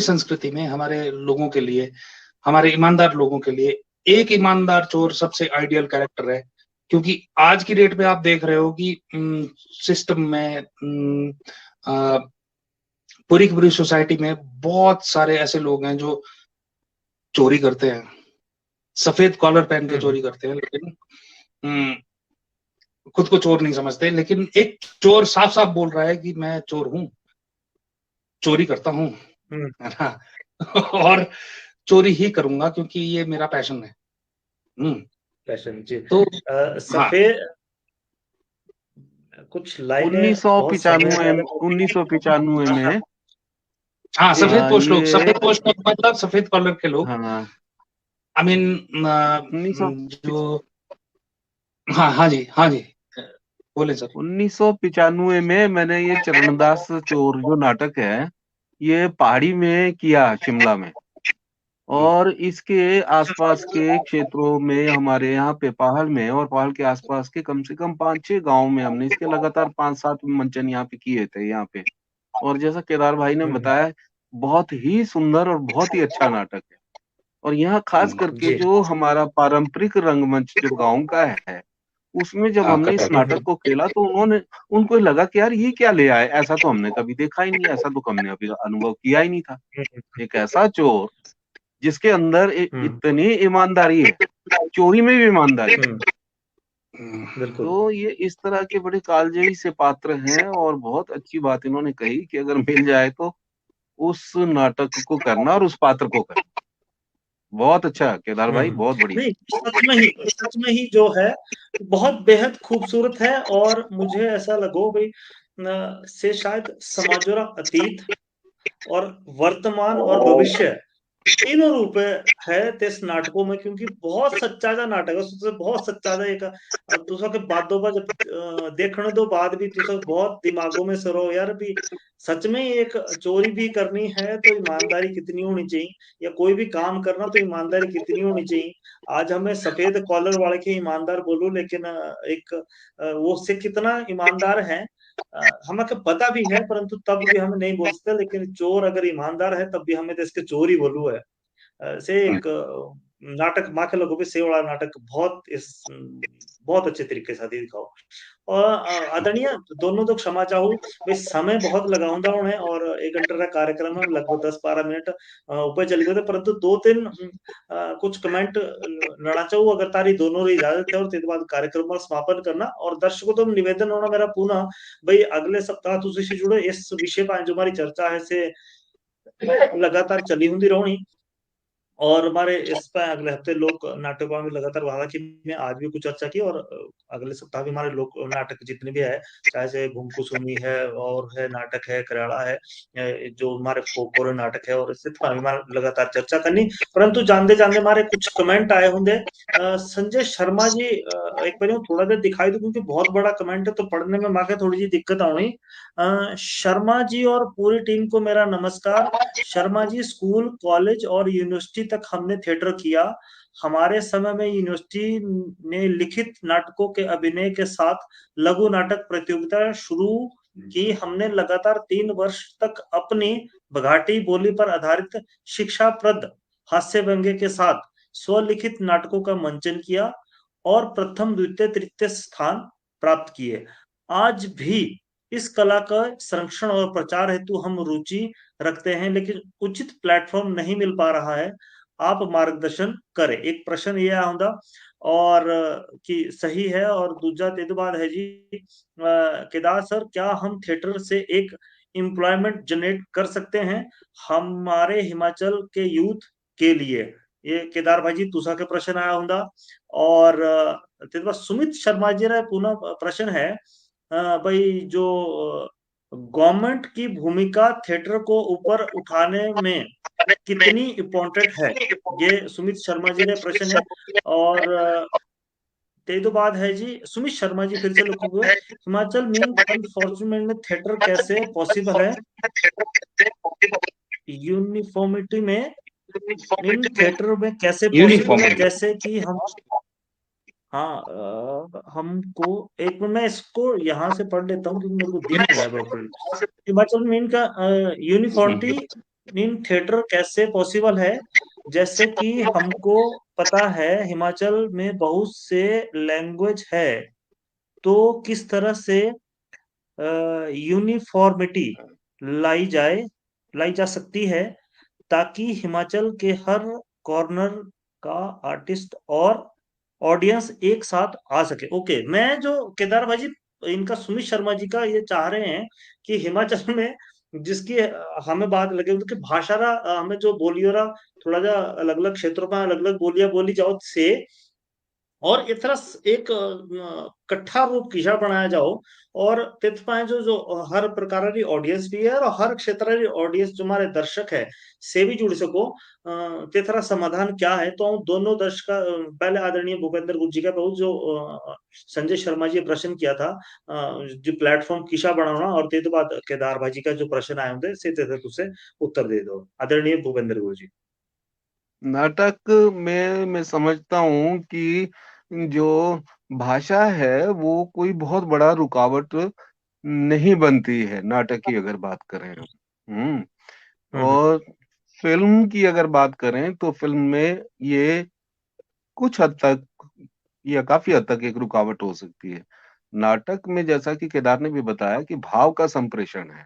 संस्कृति में हमारे लोगों के लिए, हमारे ईमानदार लोगों के लिए एक ईमानदार चोर सबसे आइडियल कैरेक्टर है, क्योंकि आज की डेट में आप देख रहे हो कि सिस्टम में पूरी की पूरी सोसाइटी में बहुत सारे ऐसे लोग हैं जो चोरी करते हैं, सफेद कॉलर पहन के चोरी करते हैं, लेकिन खुद को चोर नहीं समझते। लेकिन एक चोर साफ साफ बोल रहा है कि मैं चोर हूं, चोरी करता हूं, है ना, और चोरी ही करूंगा क्योंकि ये मेरा पैशन है। पैशन जी। तो सफेद कुछ लाइनें 1995 में, हाँ, सफेद पोस्ट लोग, सफेद पोस्ट लोग मतलब सफेद कॉलर के लोग, आई मीन जो, हाँ जी बोले सर। 1995 में मैंने ये चरणदास चोर जो नाटक है ये पहाड़ी में किया, शिमला में, और इसके आसपास के क्षेत्रों में हमारे यहाँ पे पहाड़ में और पहाड़ के आसपास के कम से कम 5-6 गांव में हमने इसके लगातार 5-7 मंचन यहाँ पे किए थे यहाँ पे। और जैसा केदार भाई ने बताया, बहुत ही सुंदर और बहुत ही अच्छा नाटक है। और यहाँ खास करके जो हमारा पारंपरिक रंगमंच जो गाँव का है, उसमें जब हमने इस नाटक को खेला तो उनको लगा कि यार ये क्या ले आए, ऐसा तो हमने कभी देखा ही नहीं, ऐसा तो हमने अभी अनुभव किया ही नहीं था। एक ऐसा चोर जिसके अंदर इतनी ईमानदारी है, चोरी में भी ईमानदारी है। तो ये इस तरह के बड़े कालजयी से पात्र हैं, और बहुत अच्छी बात इन्होंने कही कि अगर मिल जाए तो उस नाटक को करना और उस पात्र को करना। बहुत अच्छा केदार भाई, बहुत बढ़िया। सच में ही जो है बहुत बेहद खूबसूरत है। और मुझे ऐसा लगो भाई से शायद समाजोरा अतीत और वर्तमान और भविष्य तीनों रूप है तेस नाटकों में, क्योंकि बहुत सच्चा सा नाटक है, उससे बहुत सच्चा सा एक दूसरा के बातों पर जब देखने दो बाद भी दूसरा बहुत दिमागों में सरो यार भी सच में एक चोरी भी करनी है तो ईमानदारी कितनी होनी चाहिए, या कोई भी काम करना तो ईमानदारी कितनी होनी चाहिए। आज हमें सफेद कॉलर वाले के ईमानदार बोलो, लेकिन एक वो से कितना ईमानदार है हमें पता भी है, परंतु तब भी हम नहीं बोल सकते। लेकिन चोर अगर ईमानदार है तब भी हमें तो इसके चोर ही बोलू है। से एक नाटक माँ के लोगों पे से वाला नाटक बहुत अच्छे तरीके से दिखाओ। और आदरणीय दोनों तो क्षमा चाहू भाई, समय बहुत लगाऊंगा उन्हें, और 1 घंटे का कार्यक्रम है, लगभग 10-12 मिनट ऊपर चल गए थे, परंतु 2-3 कुछ कमेंट लड़ा चाहू अगर तारी दोनों री इजाजत है, और उसके बाद कार्यक्रम का समापन करना। और दर्शकों तो निवेदन होना मेरा पुनः भाई अगले सप्ताह तुझे से जुड़े इस विषय पर जो हमारी चर्चा है से लगातार चली होंगी रहनी। और हमारे इस पर अगले हफ्ते लोक नाटकों में लगातार, हालांकि मैं आज भी कुछ चर्चा की, और अगले सप्ताह भी हमारे लोक नाटक जितने भी है, चाहे से भूमकुसुमी है, और है नाटक है करियाड़ा है, जो हमारे फोकोर नाटक है, और इससे भी हमारे लगातार चर्चा करनी। परंतु जानते जानते हमारे कुछ कमेंट आए होंगे। संजय शर्मा जी, एक बार यूं थोड़ा देर दिखाई दो, क्योंकि बहुत बड़ा कमेंट है तो पढ़ने में माके थोड़ी सी दिक्कत आनी। शर्मा जी और पूरी टीम को मेरा नमस्कार। शर्मा जी, स्कूल, कॉलेज और यूनिवर्सिटी तक हमने थिएटर किया। हमारे समय में यूनिवर्सिटी ने लिखित नाटकों के अभिनय के साथ लघु नाटक प्रतियोगिता शुरू की। हमने लगातार 3 वर्ष तक अपनी बघाटी बोली पर आधारित शिक्षाप्रद हास्य व्यंग्य के साथ स्वलिखित नाटकों का मंचन किया और प्रथम, द्वितीय, तृतीय स्थान प्राप्त किए। आज भी इस कला का संरक्षण और प्रचार हेतु हम रुचि रखते हैं, लेकिन उचित प्लेटफॉर्म नहीं मिल पा रहा है। आप मार्गदर्शन करें। एक प्रश्न ये आंदा और कि सही है, और दूसरा ते तो बात है जी, केदार सर, क्या हम थिएटर से एक एम्प्लॉयमेंट जनरेट कर सकते हैं हमारे हिमाचल के यूथ के लिए? ये केदार भाई जी तुसा के प्रश्न आया होंदा। और ते तो बाद सुमित शर्मा जी रा पुनः प्रश्न है, भाई जो गवर्नमेंट की भूमिका थिएटर को ऊपर उठाने में कितनी इम्पोर्टेंट है? ये सुमित शर्मा जी ने प्रश्न है। और ते तो बात है जी, सुमित शर्मा जी फिर से लिखोगे, हिमाचल मीन अनफॉर्चुनेट में थिएटर कैसे पॉसिबल है? यूनिफॉर्मिटी में मीन थिएटर में कैसे पॉसिबल है? यूनिफॉर्मिटी। जैसे कि हम, हाँ, हमको एक मिनट, मैं इसको यहाँ से पढ़ लेता हूँ क्योंकि मेरे को दिख नहीं रहा है प्रॉपर्ली। हिमाचल मीन का यूनिफॉर्मिटी मीन थिएटर कैसे पॉसिबल है? जैसे कि हमको पता है हिमाचल में बहुत से लैंग्वेज है, तो किस तरह से यूनिफॉर्मिटी लाई जाए लाई जा सकती है, ताकि हिमाचल के हर कॉर्नर का आर्टिस्ट और ऑडियंस एक साथ आ सके। ओके, मैं जो केदार भाई जी, इनका सुमित शर्मा जी का ये चाह रहे हैं कि हिमाचल में जिसकी हमें बात लगे, उनकी भाषा रा हमें जो बोलियो रा थोड़ा जा अलग अलग क्षेत्रों में अलग अलग बोलियां बोली जाओ से, और एक तरह एक कट्ठा रूप किशा बनाया जाओ, और तिथ पाए जो जो हर प्रकार की ऑडियंस भी है, और हर क्षेत्र की ऑडियंस जो हमारे दर्शक है से भी जुड़ सको। तेथरा समाधान क्या है? तो हम दोनों दर्शक पहले आदरणीय भूपेंद्र गुप्त जी का बहुत जो संजय शर्मा जी ने प्रश्न किया था, जो प्लेटफॉर्म किशा बनाना, और ते तो बाद केदार भाई जी का जो प्रश्न आए होंगे से तुझसे उत्तर दे दो, आदरणीय भूपेंद्र गुरु जी। नाटक में मैं समझता हूँ कि जो भाषा है वो कोई बहुत बड़ा रुकावट नहीं बनती है नाटक की अगर बात करें हम। हम्म। और फिल्म की अगर बात करें तो फिल्म में ये कुछ हद तक या काफी हद तक एक रुकावट हो सकती है। नाटक में जैसा कि केदार ने भी बताया कि भाव का संप्रेषण है,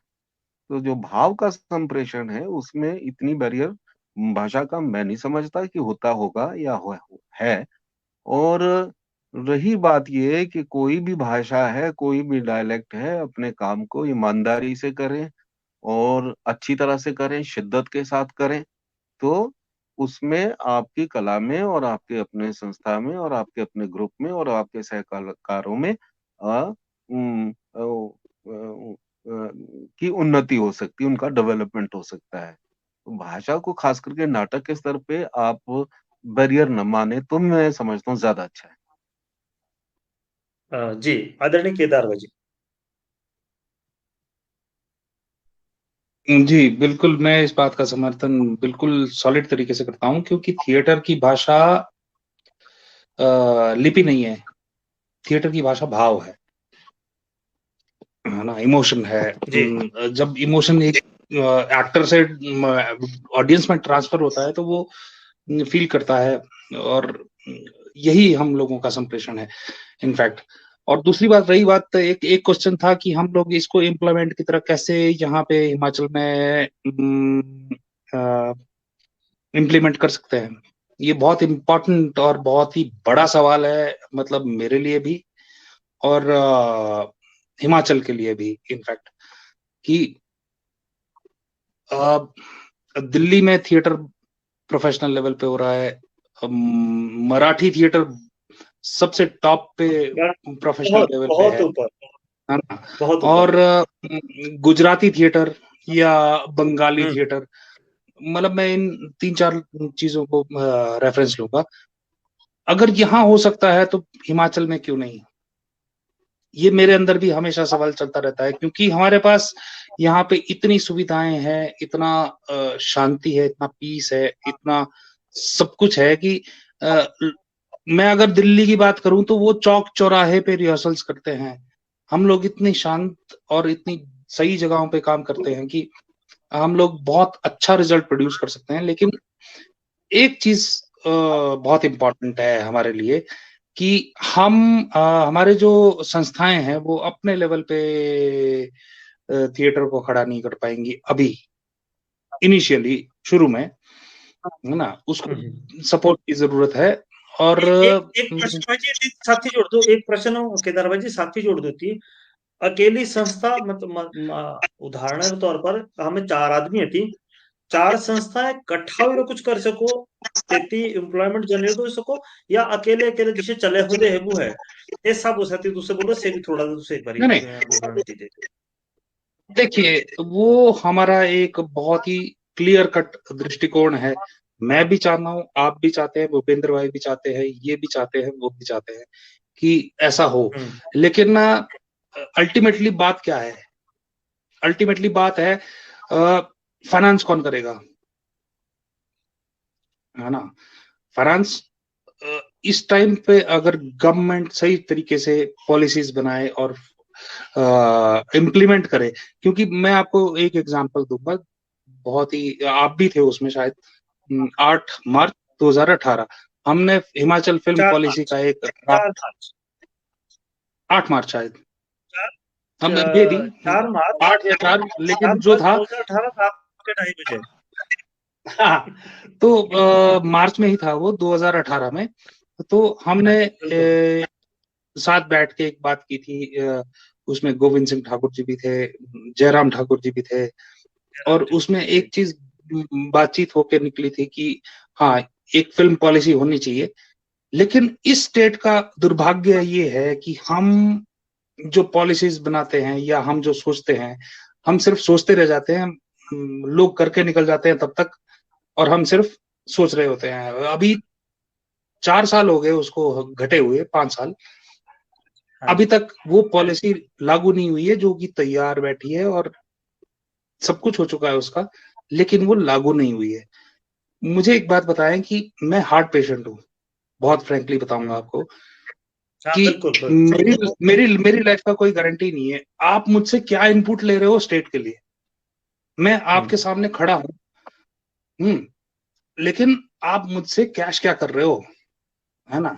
तो जो भाव का संप्रेषण है उसमें इतनी बैरियर भाषा का मैं नहीं समझता कि होता होगा या है। और रही बात ये कि कोई भी भाषा है, कोई भी डायलेक्ट है, अपने काम को ईमानदारी से करें और अच्छी तरह से करें, शिद्दत के साथ करें, तो उसमें आपकी कला में और आपके अपने संस्था में और आपके अपने ग्रुप में और आपके सहकलाकारों में की उन्नति हो सकती है, उनका डेवलपमेंट हो सकता है। तो भाषा को खास करके नाटक के स्तर पे आप बैरियर न माने तो मैं समझता हूँ ज्यादा अच्छा है। जी, आदरणीय केदार भाई जी। जी, बिल्कुल, मैं इस बात का समर्थन बिल्कुल सॉलिड तरीके से करता हूँ, क्योंकि थिएटर की भाषा लिपि नहीं है, थिएटर की भाषा भाव है ना, इमोशन है। जी। जब इमोशन एक एक्टर से ऑडियंस में ट्रांसफर होता है तो वो फील करता है, और यही हम लोगों का संप्रेषण है इनफैक्ट। और दूसरी बात, रही बात, एक क्वेश्चन था कि हम लोग इसको इम्प्लीमेंट की तरह कैसे यहाँ पे हिमाचल में इम्प्लीमेंट कर सकते हैं। ये बहुत इम्पोर्टेंट और बहुत ही बड़ा सवाल है, मतलब मेरे लिए भी और हिमाचल के लिए भी इनफैक्ट, कि दिल्ली में थिएटर प्रोफेशनल लेवल पे हो रहा है। मराठी थिएटर सबसे टॉप पे प्रोफेशनल बहुत लेवल पे बहुत है ऊपर, है ना। बहुत और ऊपर। गुजराती थिएटर या बंगाली हम्म। थिएटर, मतलब मैं इन 3-4 चीजों को रेफरेंस लूंगा। अगर यहाँ हो सकता है तो हिमाचल में क्यों नहीं? ये मेरे अंदर भी हमेशा सवाल चलता रहता है, क्योंकि हमारे पास यहाँ पे इतनी सुविधाएं हैं, इतना शांति है, इतना पीस है, इतना सब कुछ है कि मैं अगर दिल्ली की बात करूं तो वो चौक चौराहे पे रिहर्सल्स करते हैं। हम लोग इतनी शांत और इतनी सही जगहों पे काम करते हैं कि हम लोग बहुत अच्छा रिजल्ट प्रोड्यूस कर सकते हैं। लेकिन एक चीज बहुत इंपॉर्टेंट है हमारे लिए कि हमारे जो संस्थाएं हैं वो अपने लेवल पे थिएटर को खड़ा नहीं कर पाएंगी अभी, इनिशियली, शुरू में, है ना। उसको सपोर्ट की जरूरत है। और एक प्रश्न भाई साथ ही जोड़ दो, एक प्रश्न केदार भाई जी साथ ही जोड़ देती। अकेली संस्था मतलब उदाहरण के तौर पर हमें 4 आदमी है, 4 संस्थाएं इकट्ठा होकर कुछ कर सको, तेती एम्प्लॉयमेंट जनरेट हो सको, या अकेले अकेले जिसे चले होते है वो है ये सब हो सकती। दूसरे बोलो से भी थोड़ा दूसरे एक बारी नहीं नहीं, विवरण दे दे। देखिए वो हमारा एक बहुत ही क्लियर कट दृष्टिकोण है। मैं भी चाहता हूँ, आप भी चाहते हैं, भूपेंद्र भाई भी चाहते हैं, ये भी चाहते हैं, वो भी चाहते हैं कि ऐसा हो। लेकिन अल्टीमेटली बात क्या है? अल्टीमेटली बात है फाइनेंस कौन करेगा, है ना। फाइनेंस इस टाइम पे अगर गवर्नमेंट सही तरीके से पॉलिसीज बनाए और इम्प्लीमेंट करे, क्योंकि मैं आपको एक एग्जांपल दूंगा, बहुत ही, आप भी थे उसमें शायद, 8 मार्च 2018 हमने हिमाचल फिल्म 4 पॉलिसी मार्च का एक 4 मार्च 8 मार्च शायद हमने दे दी, 4 मार्च 8 या 4, 4 लेकिन जो मार्च था 2018 रात के 2:30 बजे। हाँ, तो मार्च में ही था वो 2018 में। तो हमने साथ बैठ के एक बात की थी। उसमें गोविंद सिंह ठाकुर जी भी थे, जयराम ठाकुर जी भी थे, और उसमें एक चीज बातचीत होकर निकली थी कि हाँ, एक फिल्म पॉलिसी होनी चाहिए। लेकिन इस स्टेट का दुर्भाग्य ये है कि हम जो पॉलिसीज बनाते हैं या हम जो सोचते हैं, हम सिर्फ सोचते रह जाते हैं, लोग करके निकल जाते हैं तब तक, और हम सिर्फ सोच रहे होते हैं। अभी 4 साल हो गए उसको घटे हुए, 5 साल, अभी तक वो पॉलिसी लागू नहीं हुई है जो कि तैयार बैठी है और सब कुछ हो चुका है उसका, लेकिन वो लागू नहीं हुई है। मुझे एक बात बताएं कि मैं हार्ट पेशेंट हूँ, बहुत फ्रैंकली बताऊंगा आपको कि बिल्कुल मेरी मेरी मेरी लाइफ का कोई गारंटी नहीं है। आप मुझसे क्या इनपुट ले रहे हो स्टेट के लिए, मैं आपके सामने खड़ा हूँ, लेकिन आप मुझसे कैश क्या कर रहे हो, है ना।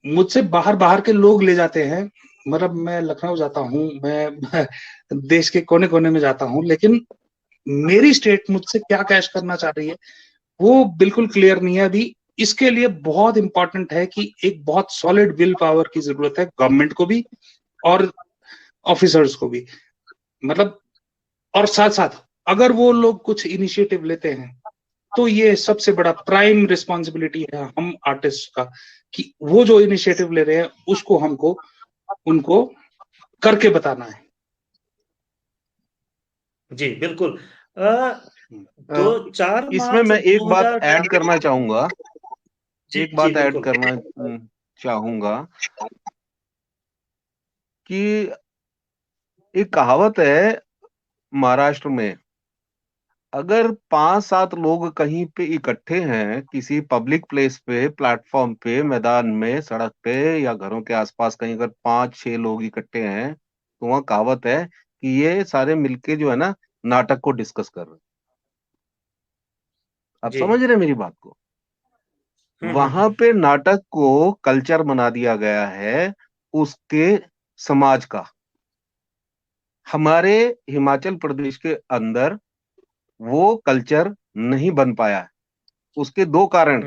मुझसे बाहर बाहर के लोग ले जाते हैं, मतलब मैं लखनऊ जाता हूँ, मैं देश के कोने कोने में जाता हूँ, लेकिन मेरी स्टेट मुझसे क्या कैश करना चाह रही है वो बिल्कुल क्लियर नहीं है अभी। इसके लिए बहुत इंपॉर्टेंट है कि एक बहुत सॉलिड विल पावर की जरूरत है, गवर्नमेंट को भी और ऑफिसर्स को भी, मतलब। और साथ साथ अगर वो लोग कुछ इनिशिएटिव लेते हैं तो ये सबसे बड़ा प्राइम रिस्पॉन्सिबिलिटी है हम आर्टिस्ट का कि वो जो इनिशिएटिव ले रहे हैं उसको हमको उनको करके बताना है। जी बिल्कुल। तो 4 इसमें मार्च मैं एक बात 2018 ऐड करना चाहूंगा, जी एक बात ऐड बिल्कुल। करना चाहूंगा कि एक कहावत है महाराष्ट्र में, अगर 5-7 लोग कहीं पे इकट्ठे हैं किसी पब्लिक प्लेस पे, प्लेटफॉर्म पे, मैदान में, सड़क पे या घरों के आसपास, कहीं अगर 5-6 लोग इकट्ठे हैं तो वहाँ कहावत है कि ये सारे मिलके जो है ना नाटक को डिस्कस कर रहे हैं। आप जी। समझ रहे हैं मेरी बात को? वहां पे नाटक को कल्चर बना दिया गया है उसके समाज का। हमारे हिमाचल प्रदेश के अंदर वो कल्चर नहीं बन पाया है। उसके 2 कारण।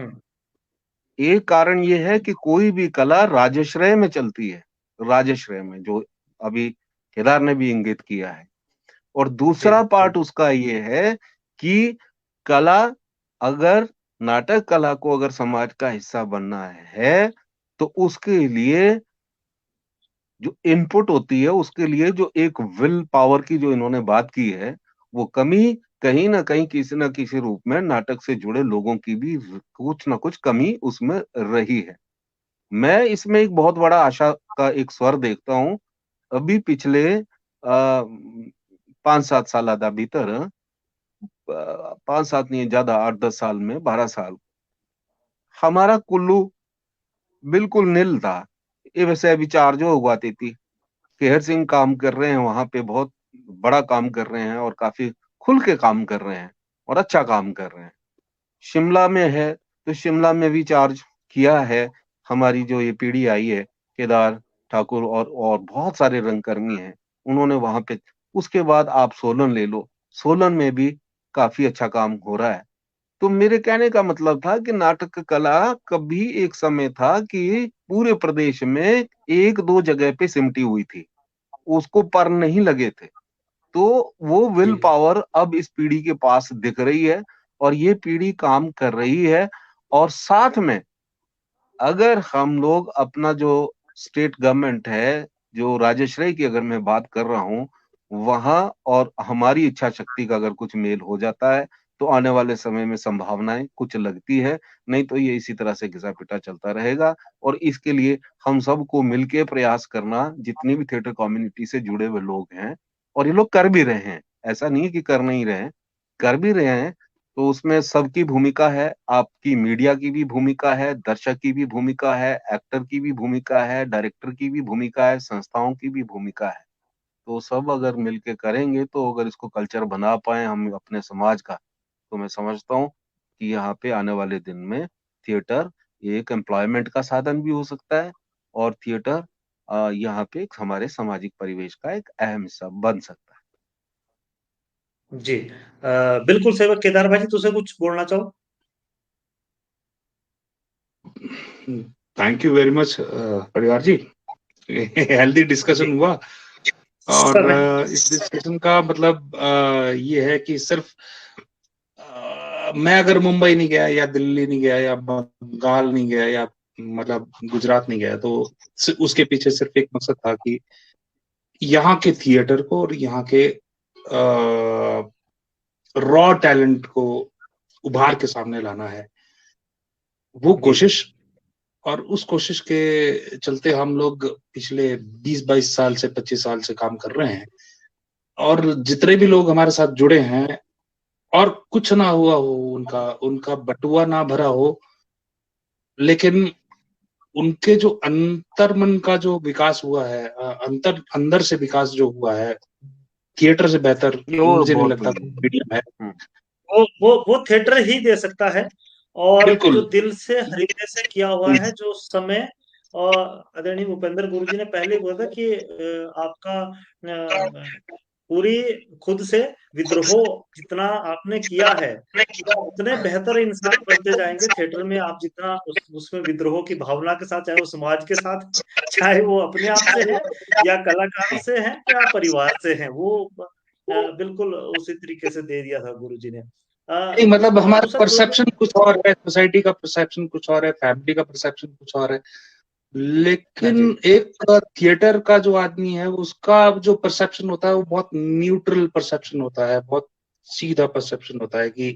एक कारण ये है कि कोई भी कला राजश्रय में चलती है, राजश्रय में, जो अभी केदार ने भी इंगित किया है। और दूसरा पार्ट उसका ये है कि कला अगर नाटक कला को अगर समाज का हिस्सा बनना है तो उसके लिए जो इनपुट होती है, उसके लिए जो एक विल पावर की जो इन्होंने बात की है, वो कमी कहीं न कहीं किसी न किसी रूप में नाटक से जुड़े लोगों की भी कुछ न कुछ कमी उसमें रही है। मैं इसमें एक बहुत बड़ा आशा का एक स्वर देखता हूँ। अभी पिछले 5-7 सालां भीतर 5-7 नहीं ज़्यादा 8-10 साल में 12 साल हमारा कुल्लू बिल्कुल निल था। ये वैसे विचार जो हुआती थी। केहर सिंह काम कर रहे हैं वहाँ पे बहुत बड़ा काम कर रहे हैं और काफ़ी खुल के काम कर रहे हैं और अच्छा काम कर रहे हैं। शिमला में है, तो शिमला में भी चार्ज किया है हमारी जो ये पीढ़ी आई है, केदार ठाकुर और बहुत सारे रंगकर्मी हैं, उन्होंने वहाँ पे उसके बाद आप सोलन ले लो, सोलन में भी काफ़ी अच्छा काम हो रहा है। तो मेरे कहने का मतलब था कि नाटक कला कभी एक समय था कि पूरे प्रदेश में 1-2 जगह पे सिमटी हुई थी, उसको पर नहीं लगे थे। तो वो विल जी पावर अब इस पीढ़ी के पास दिख रही है और ये पीढ़ी काम कर रही है और साथ में अगर हम लोग अपना जो स्टेट गवर्नमेंट है, जो राजश्रय की अगर मैं बात कर रहा हूँ, वहाँ और हमारी इच्छा शक्ति का अगर कुछ मेल हो जाता है, तो आने वाले समय में संभावनाएँ कुछ लगती है, नहीं तो ये इसी तरह से घिसा-पिटा चलता रहेगा और इसके लिए हम सबको मिलके प्रयास करना, जितनी भी थिएटर कम्युनिटी से जुड़े हुए लोग हैं और ये लोग कर भी रहे हैं, ऐसा नहीं है कि कर नहीं रहे हैं, कर भी रहे हैं, तो उसमें सबकी भूमिका है, आपकी मीडिया की भी भूमिका है, दर्शक की भी भूमिका है, एक्टर की भी भूमिका है, डायरेक्टर की भी भूमिका है, संस्थाओं की भी भूमिका है। तो सब अगर मिलके करेंगे तो अगर इसको कल्चर बना पाएँ हम अपने समाज का, तो मैं समझता हूँ कि यहाँ पे आने वाले दिन में थिएटर एक एम्प्लॉयमेंट का साधन भी हो सकता है और थिएटर यहाँ पे एक हमारे सामाजिक परिवेश का एक अहम हिस्सा बन सकता है। जी बिल्कुल सही बात। केदार भाई जी तुसे कुछ बोलना चाहो? थैंक यू वेरी मच परिवार जी। हेल्दी जी डिस्कशन हुआ और समय इस डिस्कशन का मतलब ये है कि सिर्फ मैं अगर मुंबई नहीं गया या दिल्ली नहीं गया या बंगाल नहीं गया या मतलब गुजरात नहीं गया तो उसके पीछे सिर्फ एक मकसद था कि यहाँ के थिएटर को और यहाँ के रॉ टैलेंट को उभार के सामने लाना है। वो जी कोशिश और उस कोशिश के चलते हम लोग पिछले 20-22 साल से 25 साल से काम कर रहे हैं और जितने भी लोग हमारे साथ जुड़े हैं और कुछ ना हुआ हो, उनका बटुआ ना भरा हो, लेकिन उनके जो अंतर्मन का जो विकास हुआ है, अंदर से विकास जो हुआ है, थिएटर से बेहतर ये वो मुझे नहीं बहुत लगता बढ़िया। मीडियम है। हुँ। वो थिएटर ही दे सकता है और जो बिल्कुल। दिल से हृदय से किया हुआ है जो समय और आदरणीय भूपेंद्र गुरु जी ने पहले ही बोला था कि आपका पूरी खुद से विद्रोह जितना आपने किया है उतने बेहतर इंसान बनते जाएंगे थिएटर में आप जितना उसमें विद्रोह की भावना के साथ, चाहे वो समाज के साथ, चाहे वो अपने आप से है या कलाकार से है या परिवार से है, वो बिल्कुल उसी तरीके से दे दिया था गुरु जी ने। नहीं मतलब हमारा दूसरा जो परसेप्शन कुछ और है, सोसाइटी का परसेप्शन कुछ और है, फैमिली का परसेप्शन कुछ और है, हाँ जी लेकिन एक थिएटर का जो आदमी है उसका जो परसेप्शन होता है वो बहुत न्यूट्रल परसेप्शन होता है, बहुत सीधा परसेप्शन होता है कि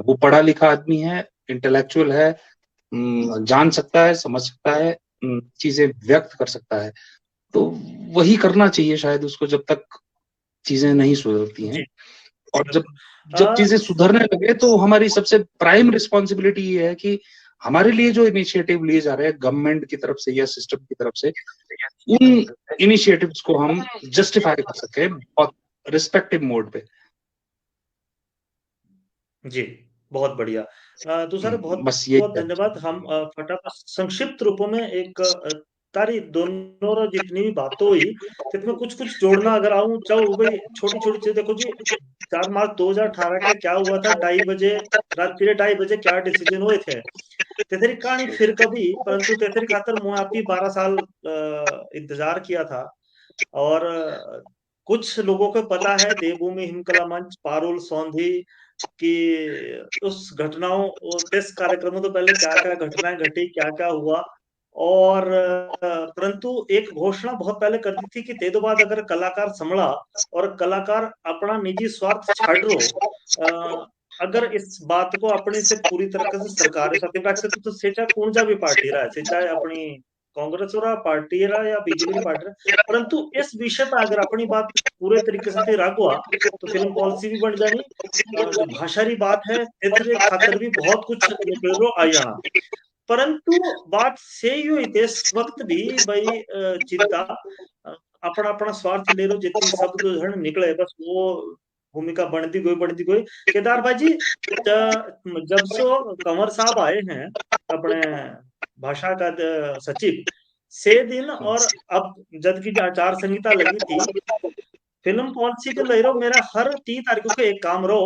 वो पढ़ा लिखा आदमी है, इंटेलेक्चुअल है, जान सकता है, समझ सकता है, चीजें व्यक्त कर सकता है, तो वही करना चाहिए शायद उसको जब तक चीजें नहीं सुधरती हैं। जी और जब बिल्कुल जब चीजें सुधरने लगे तो हमारी सबसे प्राइम रिस्पॉन्सिबिलिटी ये है कि हमारे लिए जो इनिशिएटिव लिए जा रहे हैं गवर्नमेंट की तरफ से या सिस्टम की तरफ से, उन इनिशिएटिव्स को हम जस्टिफाई कर सके बहुत रिस्पेक्टिव मोड पे। जी बहुत बढ़िया। तो सर बहुत बस यही बहुत धन्यवाद। हम फटाफट संक्षिप्त रूपों में एक तारी दोनों रो जितनी भी बातें हुई तिसमें कुछ कुछ जोड़ना अगर आऊं चाहो भाई छोटी छोटी चीज देखो जी 4 मार्च 2018 के क्या हुआ था 2:30 बजे रात 2:30 बजे क्या डिसीजन हुए थे तेथेरी कहानी फिर कभी परंतु तेथेरी खातर मुझे आपकी 12 साल इंतजार किया था और कुछ लोगों को पता है देवभूमि हिमकला मंच पारुल सौंधी कि उस घटनाओं टेस्ट कार्यक्रमों तो पहले क्या क्या घटनाएं घटी, क्या क्या हुआ। और परंतु एक घोषणा बहुत पहले कर दी थी कि ते दो बाद अगर कलाकार संभला और कलाकार अपना निजी स्वार्थ छाड़ रो, अगर इस बात को अपनी से पूरी तरह से सरकार तो सेचा कौन जा भी पार्टी रहा है, चाहे अपनी कांग्रेस रहा पार्टी रहा या बीजेपी पार्टी रहा, परंतु इस विषय पर अगर अपनी बात पूरे तरीके से राखवा तो फिल्म पॉलिसी भी बन जानी। जो भाषा री बात है तेरे खातर भी बहुत कुछ निकलो आ जाना। परंतु बात से ही हुई इस वक्त भी भाई चिंता अपना अपना स्वार्थ ले लो, जितनी शब्द उदाहरण निकले बस वो भूमिका बनती गई। केदार भाई जब सो कंवर साहब आए हैं अपने भाषा का सचिव से दिन, और अब जब की आचार संहिता लगी थी फिल्म पॉलिसी के ले रो, मेरा हर 3 तारीख को एक काम रो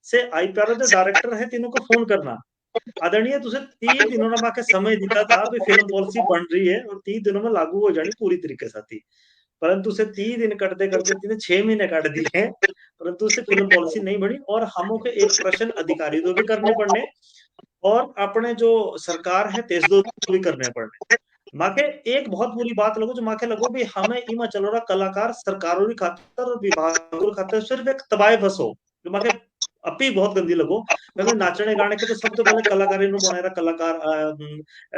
से आईपीआर जो डायरेक्टर है तीनों को फोन करना, आदरणीय तुझे 3 दिनों में बाके समय दिता था भी फिल्म पॉलिसी बन रही है और 3 दिनों में लागू हो जानी पूरी तरीके से थी, परंतु उसे 3 दिन करते करते 6 महीने काट दिए, परंतु उसे फिल्म पॉलिसी नहीं बनी। और हमों के एक प्रश्न अधिकारी तो भी करने पड़ने और अपने जो सरकार है तेज दो भी करने पड़ने। माके एक बहुत बुरी बात लगो जो माके लगो भी हमें इमा चलो रहा कलाकार सरकारों की खातर और विभागों की खातर सिर्फ एक तबाह फंसो, जो माके अपी बहुत गंदी लगो। मैं नाचने गाने के तो सब तो पहले कलाकार बनाया कलाकार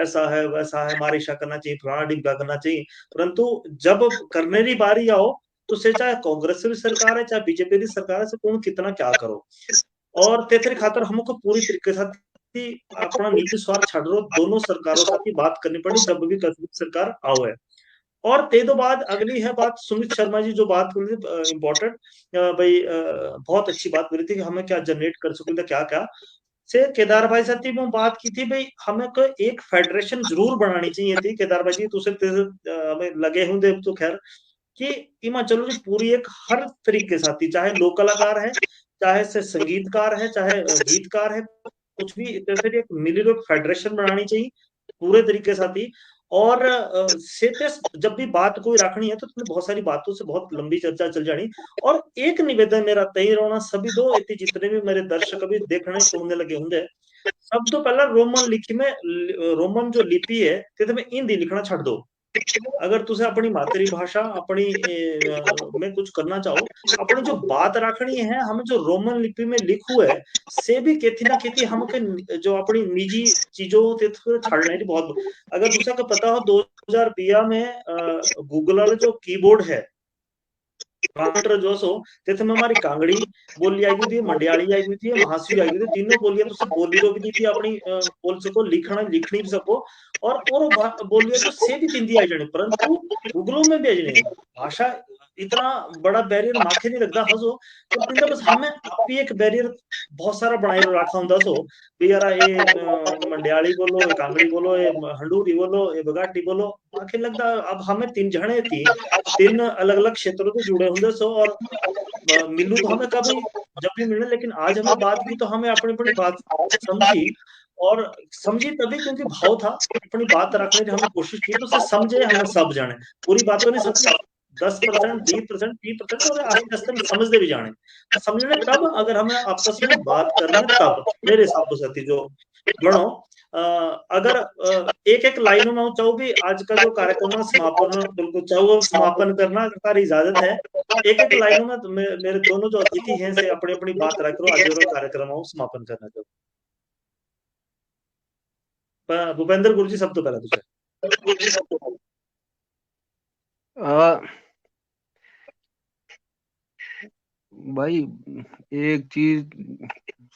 ऐसा है वैसा है मारिशा करना चाहिए फलाना डिब्बा करना चाहिए, परंतु जब करने की बारी आओ तो से चाहे कांग्रेस की सरकार है चाहे बीजेपी की सरकार है, से कौन कितना क्या करो। और तेरे खातर हमको पूरी तरीके से अपना निजी स्वार्थ छड़ रो, दोनों सरकारों साथ बात करनी पड़ी जब भी सरकार आओ है। और ते दो बाद अगली है बात सुमित शर्मा जी जो बात कर रही थी इम्पोर्टेंट भाई, बहुत अच्छी बात कर रही थी कि हमें क्या जनरेट कर सकते क्या क्या से केदार भाई साथी में बात की थी भाई हमें को एक फेडरेशन जरूर बनानी चाहिए थी। केदार भाई जी तुझे हमें लगे होंगे तो खैर कि इमा चलो जी पूरी एक हर तरीके साथी चाहे लोक कलाकार है चाहे से संगीतकार है चाहे गीतकार है कुछ भी एक मिली फेडरेशन बनानी चाहिए पूरे तरीके साथ ही। और जब भी बात कोई रखनी है तो तुम्हें बहुत सारी बातों से बहुत लंबी चर्चा चल जानी। और एक निवेदन मेरा तय रोना सभी दो इतने जितने भी मेरे दर्शक अभी देखने सुनने लगे होंगे, सब तो पहला रोमन लिखी में रोमन जो लिपि है ते तुम्हें हिंदी लिखना छड़ दो। अगर तुझे अपनी मातृभाषा अपनी में कुछ करना चाहो, अपनी जो बात रखनी है हमें जो रोमन लिपि में लिखू है से भी केथी ना केथी हमके जो अपनी निजी चीजों ते छाड़ने की बहुत। अगर तुझे को पता हो 2020 में गूगल वाला जो कीबोर्ड है काउंटर जो सो तेथे में हमारी कांगड़ी बोली आई हुई थी, मंडियाली आई हुई थी, महासी आई हुई थी, तीनों बोलियां तो सब बोली रो भी थी अपनी बोल सको लिखना लिखनी भी सको और बोलियां तो से भी हिंदी आई जानी, परंतु गूगलों में भी आई भाषा इतना बड़ा बैरियर माथे नहीं लगता हसो तो तिंदा बस हमें अपनी एक बैरियर बहुत सारा बनाई रखा हुंदा सो भी यार ये मंडियाली बोलो ये कांगड़ी बोलो ये हंडूरी बोलो ये बगाटी बोलो आखिर लगता अब हमें 3 जने थी 3 अलग अलग क्षेत्रों से जुड़े होंगे सो और मिलू तो हमें कभी जब भी मिले, लेकिन आज हमें बात की तो हमें अपनी अपनी बात समझी और समझी तभी क्योंकि भाव था अपनी बात रखने की हमें कोशिश की तो उसे समझे हमें सब जाने पूरी बात को नहीं समझे 10% 20% 30% और आस्ते आस्ते समझते भी जाने समझने तब अगर हमें आपस में बात करना तब मेरे हिसाब से जो गणो अगर एक एक लाइनों में चाहो भी आज का जो कार्यक्रम समापन बिल्कुल चाहो समापन करना तारी इजाजत है एक एक लाइनों में मेरे दोनों जो अतिथि हैं से अपनी अपनी बात रख लो आज कार्यक्रम समापन करना चाहो। भूपेंद्र गुरु जी सब तो पहला तुझे भाई एक चीज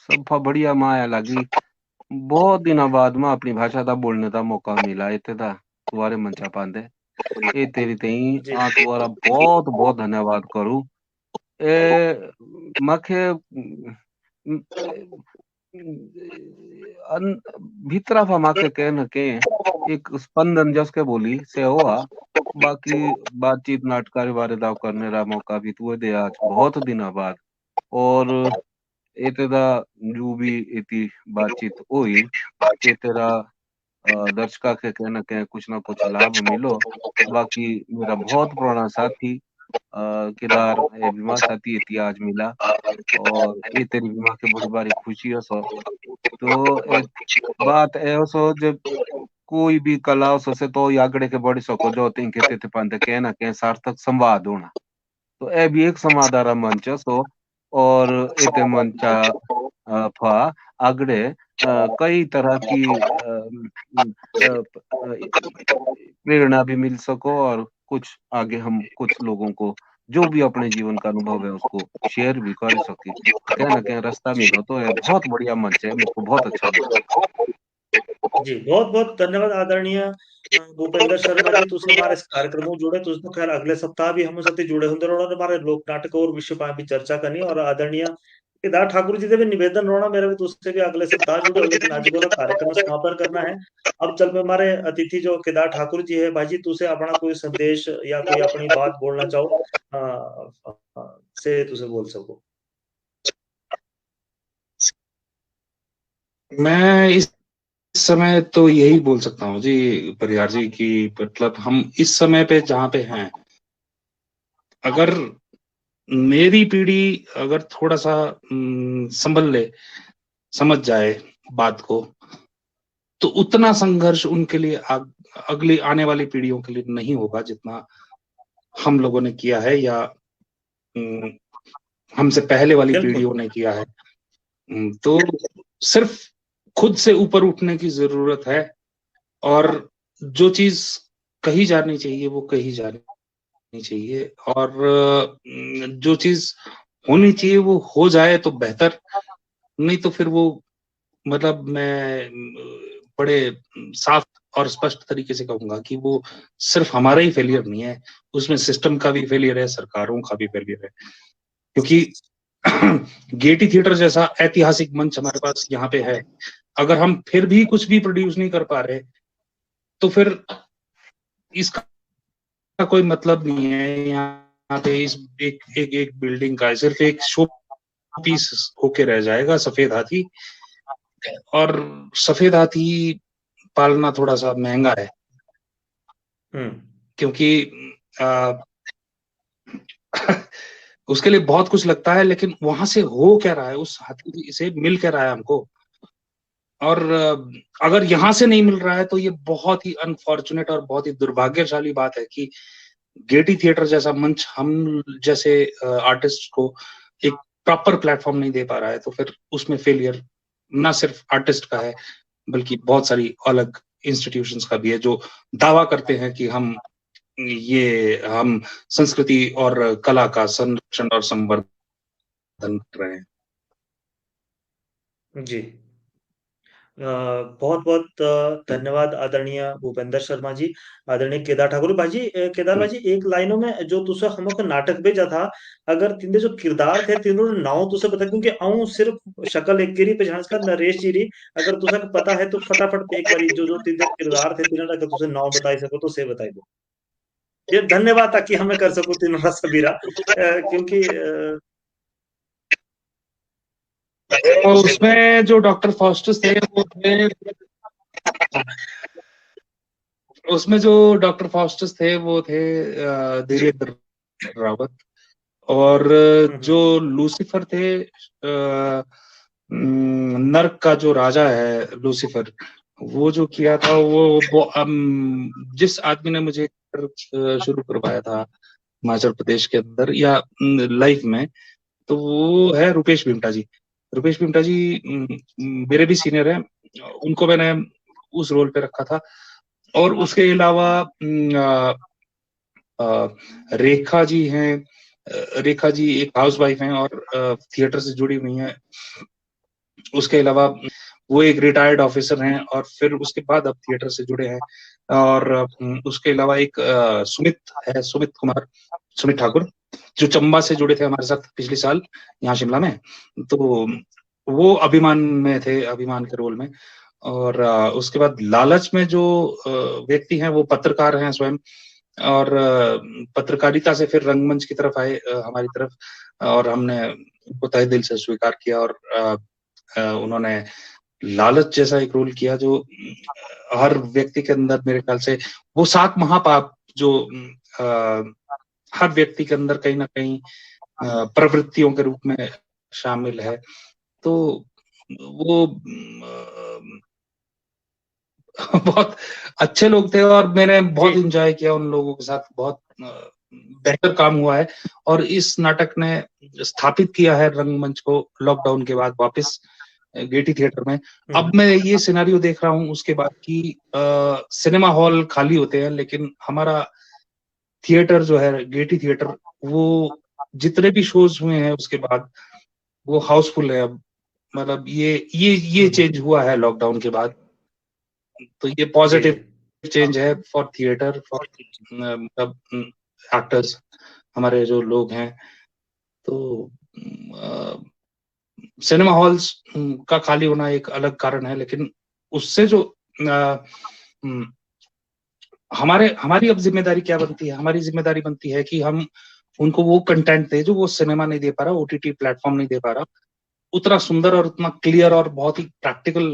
सब बढ़िया माया लगी, बहुत दिनों बाद में अपनी भाषा का बोलने का मौका मिला इतने था तुम्हारे मंचा पांदे ये तेरी तई तुम्हारा बहुत बहुत धन्यवाद करूं। मखे भीतरा माके कहना के एक स्पंदन जस के बोली से हुआ बाकी बातचीत नाटकारी बारे दाव करने का मौका भी तू दे आज बहुत दिनों बाद और इतना जो भी इतनी बातचीत हुई कि तेरा दर्शका के कहना के कुछ ना कुछ लाभ मिलो। बाकी मेरा बहुत पुराना साथी केदार बीमा साथी इति आज मिला और ये तेरी बीमा के बड़ी बारी खुशी है सो। तो एक बात है सो जब कोई भी कला से तो आगड़े के बढ़ सको जो तीन के ते पंद के ना के सार्थक संवाद होना। तो ए भी एक समाधारा मंच सो और इते मंचा फा आगड़े कई तरह की प्रेरणा भी मिल सको और कुछ आगे हम कुछ लोगों को जो भी अपने जीवन का अनुभव है उसको शेयर भी कर सके। कहीं ना कहीं रास्ता मिलो तो ये बहुत बढ़िया मंच है, मेरे को बहुत अच्छा लगा। जी बहुत बहुत धन्यवाद आदरणीय भूपेंद्र शर्मा जी तुझे हमारे इस कार्यक्रम में जुड़े। तुझे तो खैर अगले सप्ताह भी हम साथ जुड़े होंगे और हमारे लोक नाटक और विषय पर भी चर्चा करनी और आदरणीय केदार ठाकुर जी से भी निवेदन रोना मेरा भी तुझसे भी अगले सप्ताह जुड़े, लेकिन आज को कार्यक्रम समापन करना है। अब चल में हमारे अतिथि जो केदार ठाकुर जी है भाई जी तुझे अपना कोई संदेश या कोई अपनी बात बोलना चाहो से तुझे बोल सको। मैं इस समय तो यही बोल सकता हूँ जी परिहार जी की मतलब हम इस समय पे जहाँ पे हैं, अगर मेरी पीढ़ी अगर थोड़ा सा संभल ले, समझ जाए बात को, तो उतना संघर्ष उनके लिए अगली आने वाली पीढ़ियों के लिए नहीं होगा जितना हम लोगों ने किया है या हमसे पहले वाली पीढ़ियों ने किया है। तो सिर्फ खुद से ऊपर उठने की जरूरत है और जो चीज कही जानी चाहिए वो कही जानी चाहिए और जो चीज होनी चाहिए वो हो जाए तो बेहतर, नहीं तो फिर वो मतलब मैं बड़े साफ और स्पष्ट तरीके से कहूंगा कि वो सिर्फ हमारा ही फेलियर नहीं है, उसमें सिस्टम का भी फेलियर है, सरकारों का भी फेलियर है। क्योंकि गेटी थिएटर जैसा ऐतिहासिक मंच हमारे पास यहाँ पे है, अगर हम फिर भी कुछ भी प्रोड्यूस नहीं कर पा रहे तो फिर इसका कोई मतलब नहीं है। यहाँ पे इस एक बिल्डिंग का सिर्फ एक शो पीस होके रह जाएगा सफेद हाथी, और सफेद हाथी पालना थोड़ा सा महंगा है क्योंकि उसके लिए बहुत कुछ लगता है, लेकिन वहां से हो क्या रहा है, उस हाथी से मिल क्या रहा है हमको, और अगर यहाँ से नहीं मिल रहा है तो ये बहुत ही अनफॉर्चुनेट और बहुत ही दुर्भाग्यशाली बात है कि गेटी थिएटर जैसा मंच हम जैसे आर्टिस्ट को एक प्रॉपर प्लेटफॉर्म नहीं दे पा रहा है। तो फिर उसमें फेलियर ना सिर्फ आर्टिस्ट का है बल्कि बहुत सारी अलग इंस्टीट्यूशंस का भी है जो दावा करते हैं कि हम संस्कृति और कला का संरक्षण और संवर्धन कर रहे हैं। जी बहुत बहुत धन्यवाद आदरणीय भूपेंद्र शर्मा जी, आदरणीय केदार ठाकुर भाई जी। केदार भाई जी एक लाइनों में जो तुसे हमको नाटक भेजा था, अगर तिंदे जो किरदार थे तीनों नाव तुसे बता, क्योंकि आऊं सिर्फ शक्ल एक गिरी पहचान का नरेश जी री, अगर तुसे पता है तो फटाफट एक बारी जो जो तिंदे किरदार थे तीनों अगर तुसे नाव बताई सको तो से बताई दो। ये धन्यवाद ताकि हमें कर सको तीनों सबीरा, क्योंकि तो उसमें जो डॉक्टर फास्टस थे वो थे, उसमें जो डॉक्टर फास्टस थे वो थे धीरेन्द्र रावत, और जो लूसीफर थे नर्क का जो राजा है लूसीफर, वो जो किया था वो जिस आदमी ने मुझे शुरू करवाया था हिमाचल प्रदेश के अंदर या लाइफ में, तो वो है रुपेश बिमटा जी। रुपेश बिमटा जी मेरे भी सीनियर हैं, उनको मैंने उस रोल पे रखा था। और उसके अलावा रेखा जी हैं, रेखा जी एक हाउसवाइफ हैं और थिएटर से जुड़ी हुई हैं। उसके अलावा वो एक रिटायर्ड ऑफिसर हैं और फिर उसके बाद अब थिएटर से जुड़े हैं। और उसके अलावा एक सुमित ठाकुर जो चंबा से जुड़े थे हमारे साथ पिछले साल यहाँ शिमला में, तो वो अभिमान में थे, अभिमान के रोल में। और उसके बाद लालच में जो व्यक्ति हैं वो पत्रकार हैं स्वयं, और पत्रकारिता से फिर रंगमंच की तरफ आए हमारी तरफ, और हमने उनको तहे दिल से स्वीकार किया और उन्होंने लालच जैसा एक रोल किया जो हर व्यक्ति के अंदर मेरे ख्याल से वो 7 महापाप जो हर व्यक्ति के अंदर कहीं ना कहीं प्रवृत्तियों के रूप में शामिल है। तो वो बहुत अच्छे लोग थे और मैंने बहुत एंजॉय किया उन लोगों के साथ, बहुत बेहतर काम हुआ है। और इस नाटक ने स्थापित किया है रंगमंच को लॉकडाउन के बाद वापस गेटी थिएटर में। अब मैं ये सिनेरियो देख रहा हूँ उसके बाद कि सिनेमा हॉल खाली होते हैं, लेकिन हमारा थिएटर जो है गेटी थिएटर, वो जितने भी शोज हुए हैं उसके बाद वो हाउसफुल है अब। मतलब ये चेंज हुआ है लॉकडाउन के बाद। तो ये पॉजिटिव चेंज है फॉर थिएटर, फॉर मतलब एक्टर्स, हमारे जो लोग हैं। तो सिनेमा हॉल्स का खाली होना एक अलग कारण है, लेकिन उससे जो हमारी अब जिम्मेदारी क्या बनती है? हमारी जिम्मेदारी बनती है कि हम उनको वो कंटेंट दे जो वो सिनेमा नहीं दे पा रहा, ओटीटी प्लेटफॉर्म नहीं दे पा रहा। उतना सुंदर और उतना क्लियर और बहुत ही प्रैक्टिकल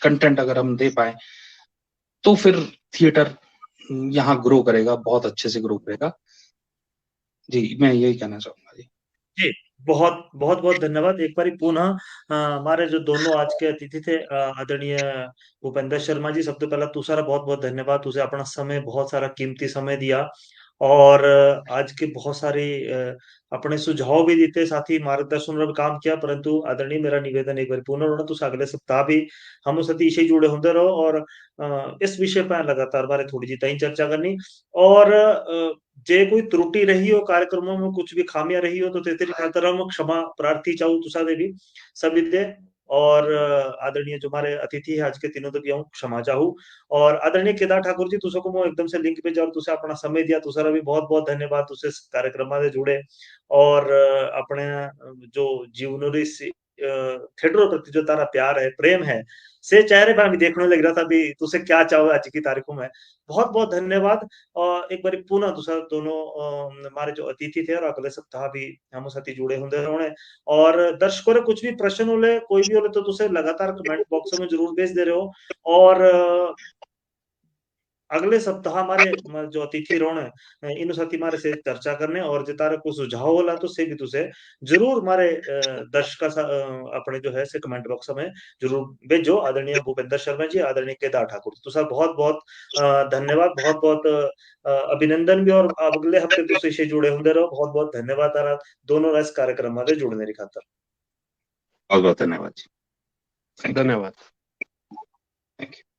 कंटेंट अगर हम दे पाए तो फिर थिएटर यहाँ ग्रो करेगा, बहुत अच्छे से ग्रो करेगा। जी, मैं यही कहना चाहूंगा। जी, बहुत बहुत बहुत धन्यवाद। एक बार पुनः हमारे जो दोनों आज के अतिथि थे, आदरणीय भूपेंद्र शर्मा जी, सबसे पहला तुषारा बहुत बहुत धन्यवाद। तुझे अपना समय, बहुत सारा कीमती समय दिया और आज के बहुत सारे अपने सुझाव भी देते, साथ ही मार्गदर्शन और भी काम किया। परंतु आदरणीय, मेरा निवेदन एक बार पुनः होना, तुझे अगले सप्ताह भी हम उस इसे जुड़े होंगे रहो और इस विषय पर लगातार बारे थोड़ी जी तई चर्चा करनी। और जे कोई त्रुटि रही हो, कार्यक्रमों में कुछ भी खामियां रही हो, तो तेरी खातर हम क्षमा प्रार्थी चाहूँ तुषा देवी सभी दे। और आदरणीय जो हमारे अतिथि है आज के तीनों, तो भी क्षमा चाहूँ। और आदरणीय केदार ठाकुर जी, तुझे को मैं एकदम से लिंक भेजा और तुझे अपना समय दिया, तुषारा भी बहुत बहुत धन्यवाद। तुझे कार्यक्रम में जुड़े और अपने जो जीवन थिएटर प्रति जो तारा प्यार है, प्रेम है, से चेहरे पर भी देखने लग रहा था भी तुझे क्या चाहो आज की तारीखों में। बहुत बहुत धन्यवाद। और एक बार पुनः तुषार दोनों हमारे जो अतिथि थे और अगले सप्ताह भी हम साथी जुड़े होंगे रोने। और दर्शकों ने कुछ भी प्रश्न होले, कोई भी होले, तो तुझे लगातार कमेंट बॉक्स में जरूर भेज दे रहे हो। और अगले सप्ताह हमारे जो अतिथि रोने इन साथी हमारे से चर्चा करने और जितारे को सुझाव होला तो से भी तुझे जरूर हमारे दर्शक अपने जो है से कमेंट बॉक्स में जरूर भेजो। आदरणीय भूपेंद्र शर्मा जी, आदरणीय केदार ठाकुर, तुषार बहुत बहुत धन्यवाद, बहुत बहुत अभिनंदन भी। और अगले हफ्ते तुझे इसे जुड़े होंगे रहो। बहुत बहुत धन्यवाद तारा दोनों इस कार्यक्रम में जुड़ने की खातर। बहुत बहुत धन्यवाद जी। धन्यवाद। Thank you.